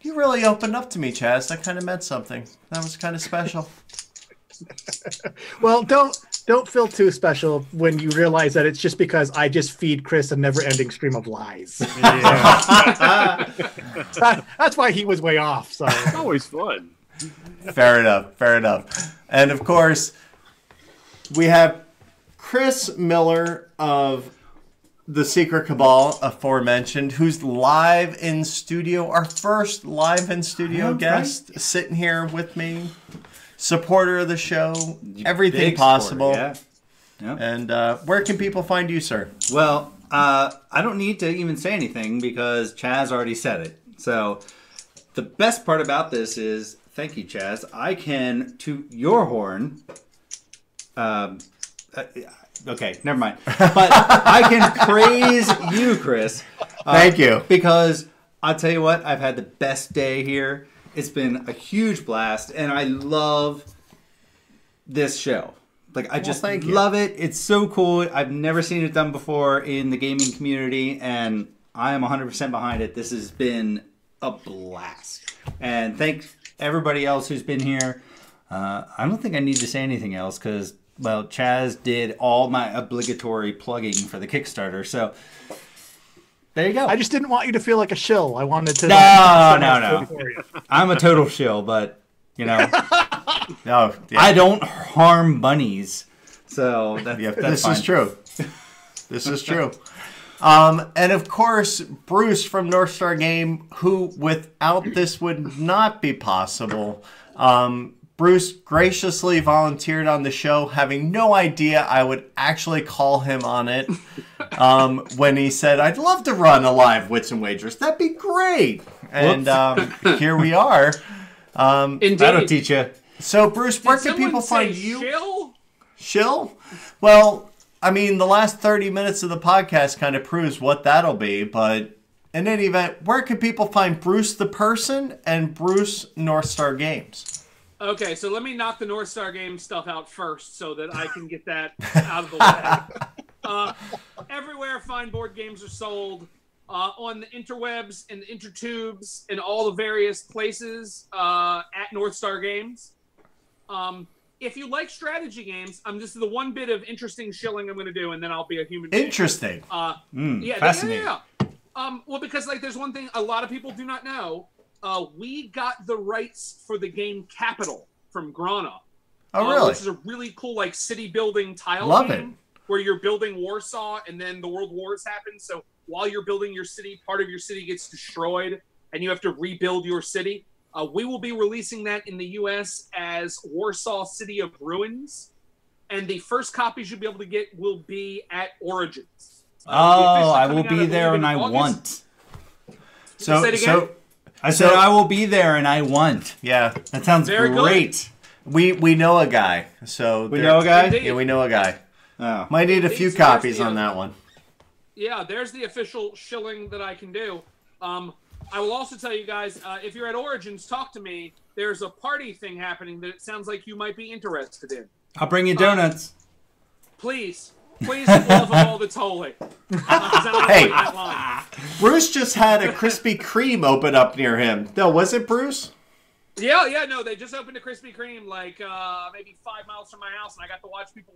You really opened up to me, Chaz. That kind of meant something. That was kind of special. Well, don't feel too special when you realize that it's just because I just feed Chris a never-ending stream of lies. yeah. That's why he was way off. So It's always fun. Fair enough. Fair enough. And of course, we have Chris Miller of the Secret Cabal, aforementioned, who's live in studio, our first live in studio guest, sitting here with me, supporter of the show, everything Big possible. supporter, yeah. Yep. And where can people find you, sir? Well, I don't need to even say anything because Chaz already said it. So the best part about this is, thank you, Chaz, I can toot your horn. Okay, never mind. But I can praise you, Chris. Thank you. Because I'll tell you what, I've had the best day here. It's been a huge blast, and I love this show. Like, I just love it. It's so cool. I've never seen it done before in the gaming community, and I am 100% behind it. This has been a blast. And thanks everybody else who's been here. I don't think I need to say anything else because... Well, Chaz did all my obligatory plugging for the Kickstarter, so there you go. I just didn't want you to feel like a shill. I wanted to... No. I'm a total shill, but, you know, I don't harm bunnies, so that's fine. Is true. This is true. And of course, Bruce from Northstar Game, who without this would not be possible. Bruce graciously volunteered on the show, having no idea I would actually call him on it. When he said, "I'd love to run a live Wits and Wagers. That'd be great." And here we are. Indeed. That'll teach you. So, Bruce, where Did can people someone find say you? Shill? Shill? Well, I mean, the last 30 minutes of the podcast kind of proves what that'll be, but in any event, where can people find Bruce the person and Bruce Northstar Games? Okay, so let me knock the Northstar Games stuff out first so that I can get that out of the way. Everywhere fine board games are sold, on the interwebs and the intertubes and all the various places at Northstar Games. If you like strategy games, this is the one bit of interesting shilling I'm going to do, and then I'll be a human being. Interesting. Fascinating. Yeah. Well, because there's one thing a lot of people do not know. We got the rights for the game Capital from Grana. Oh, really? Which is a really cool city building tile Love game where you're building Warsaw and then the World Wars happen. So while you're building your city, part of your city gets destroyed and you have to rebuild your city. We will be releasing that in the U.S. as Warsaw City of Ruins. And the first copies you'll be able to get will be at Origins. I will be there and I want. Say it again? I said I will be there and I want. Yeah. That sounds Very great. We know a guy. So We know a guy? Indeed. Yeah, we know a guy. Oh. Might need a few There's copies the, on that one. Yeah, there's the official shilling that I can do. I will also tell you guys, if you're at Origins, talk to me. There's a party thing happening that it sounds like you might be interested in. I'll bring you donuts. Please, for love of all that's holy. Hey. Bruce just had a Krispy Kreme open up near him. No, was it Bruce? Yeah, no, they just opened a Krispy Kreme maybe 5 miles from my house, and I got to watch people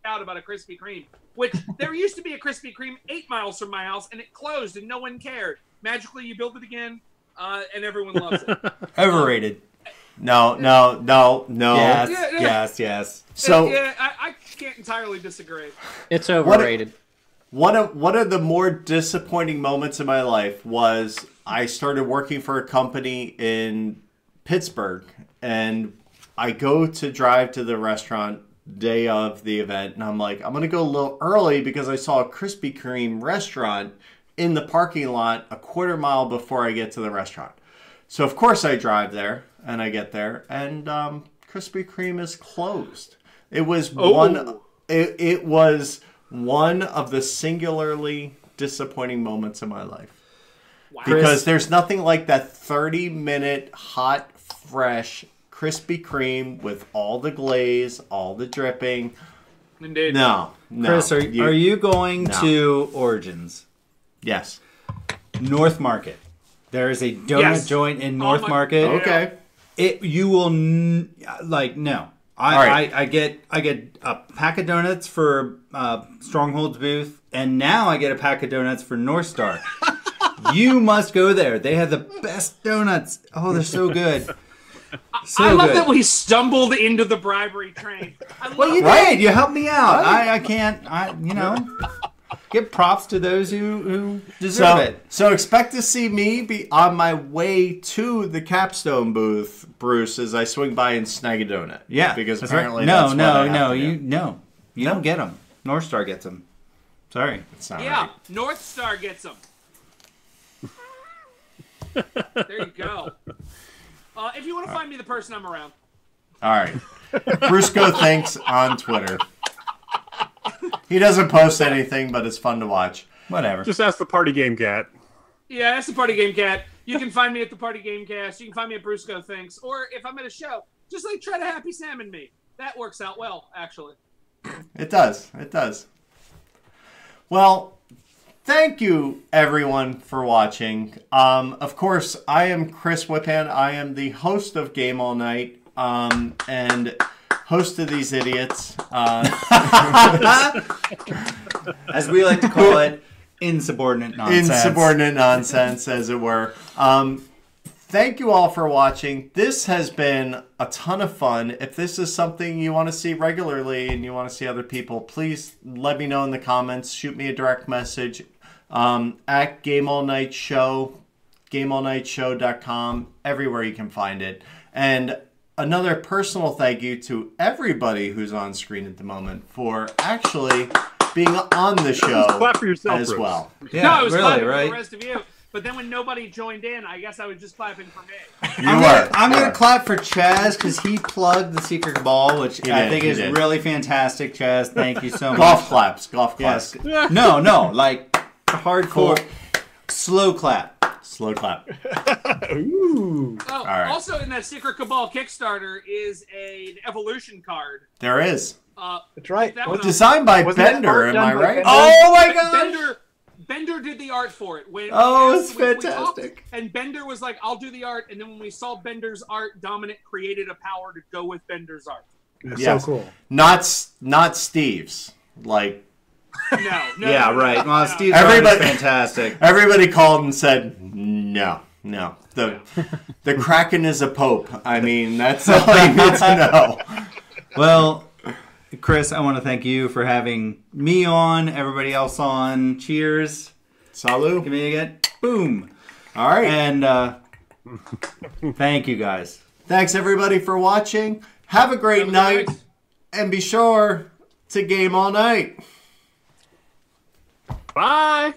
out about a Krispy Kreme. Which there used to be a Krispy Kreme 8 miles from my house, and it closed, and no one cared. Magically, you build it again, and everyone loves it. Overrated. No. Yes. So yeah, I can't entirely disagree. It's overrated. one of the more disappointing moments in my life was I started working for a company in Pittsburgh, and I go to drive to the restaurant day of the event, and I'm like, I'm gonna go a little early because I saw a Krispy Kreme restaurant in the parking lot a quarter mile before I get to the restaurant. So of course I drive there, and I get there, and Krispy Kreme is closed. It was it was one of the singularly disappointing moments in my life. Wow. Because there's nothing like that 30-minute hot, fresh Krispy Kreme with all the glaze, all the dripping. Indeed. No. Chris, are you going No. to Origins? Yes. North Market. There is a donut Yes. joint in North Market. Okay. You will no. I get a pack of donuts for Stronghold's booth, and now I get a pack of donuts for Northstar. You must go there. They have the best donuts. Oh, they're so good. I love that we stumbled into the bribery train. Well, you did. You helped me out. I can't. Give props to those who deserve it. So expect to see me be on my way to the Capstone booth, Bruce, as I swing by and snag a donut. Yeah, because that's apparently right. No. You don't get them. Northstar gets them. Sorry. It's not Yeah, right. Northstar gets them. There you go. If you want to find me the person, I'm around. All right. Bruce Go Thanks on Twitter. He doesn't post anything, but it's fun to watch. Whatever. Just ask the party game cat. Yeah, that's the Party Game Cat. You can find me at the Party Game Cast. You can find me at Bruce Go Thinks. Or if I'm at a show, just try to Happy Salmon me. That works out well, actually. It does. It does. Well, thank you, everyone, for watching. Of course, I am Chris Whiphand. I am the host of Game All Night and host of these idiots. As we like to call it, insubordinate nonsense. Insubordinate nonsense, as it were. Thank you all for watching. This has been a ton of fun. If this is something you want to see regularly and you want to see other people, please let me know in the comments. Shoot me a direct message at Game All Night Show, GameAllNightShow.com, everywhere you can find it. And another personal thank you to everybody who's on screen at the moment for actually being on the show Clap for yourself, as Bruce. well. Yeah, No, I was really, clapping for right? the rest of you. But then when nobody joined in, I guess I was just clapping for me. I'm gonna clap for Chaz because he plugged the Secret Cabal, which He I did, think he is did. really fantastic. Chaz, thank you so much. Golf claps. Yes. No, like hardcore, slow clap. Slow clap. Ooh. Oh, right. Also in that Secret Cabal Kickstarter is an evolution card. There is. That's right. That one Designed by Wasn't that Bender, art am done I by right? Bender? Oh my gosh! Bender did the art for it. When Oh, it's we talked, fantastic. and Bender was like, "I'll do the art." And then when we saw Bender's art, Dominic created a power to go with Bender's art. That's Yes. so cool. Not Steve's. Like, No. Yeah, right. Well, Steve's Everybody- fantastic. everybody called and said, no. The Kraken is a pope. I mean, that's all you need to know. Well, Chris, I want to thank you for having me on, everybody else on. Cheers. Salut. Give me again. Boom. All right. And thank you guys. Thanks, everybody, for watching. Have a great Have a good night. night. And be sure to game all night. Bye.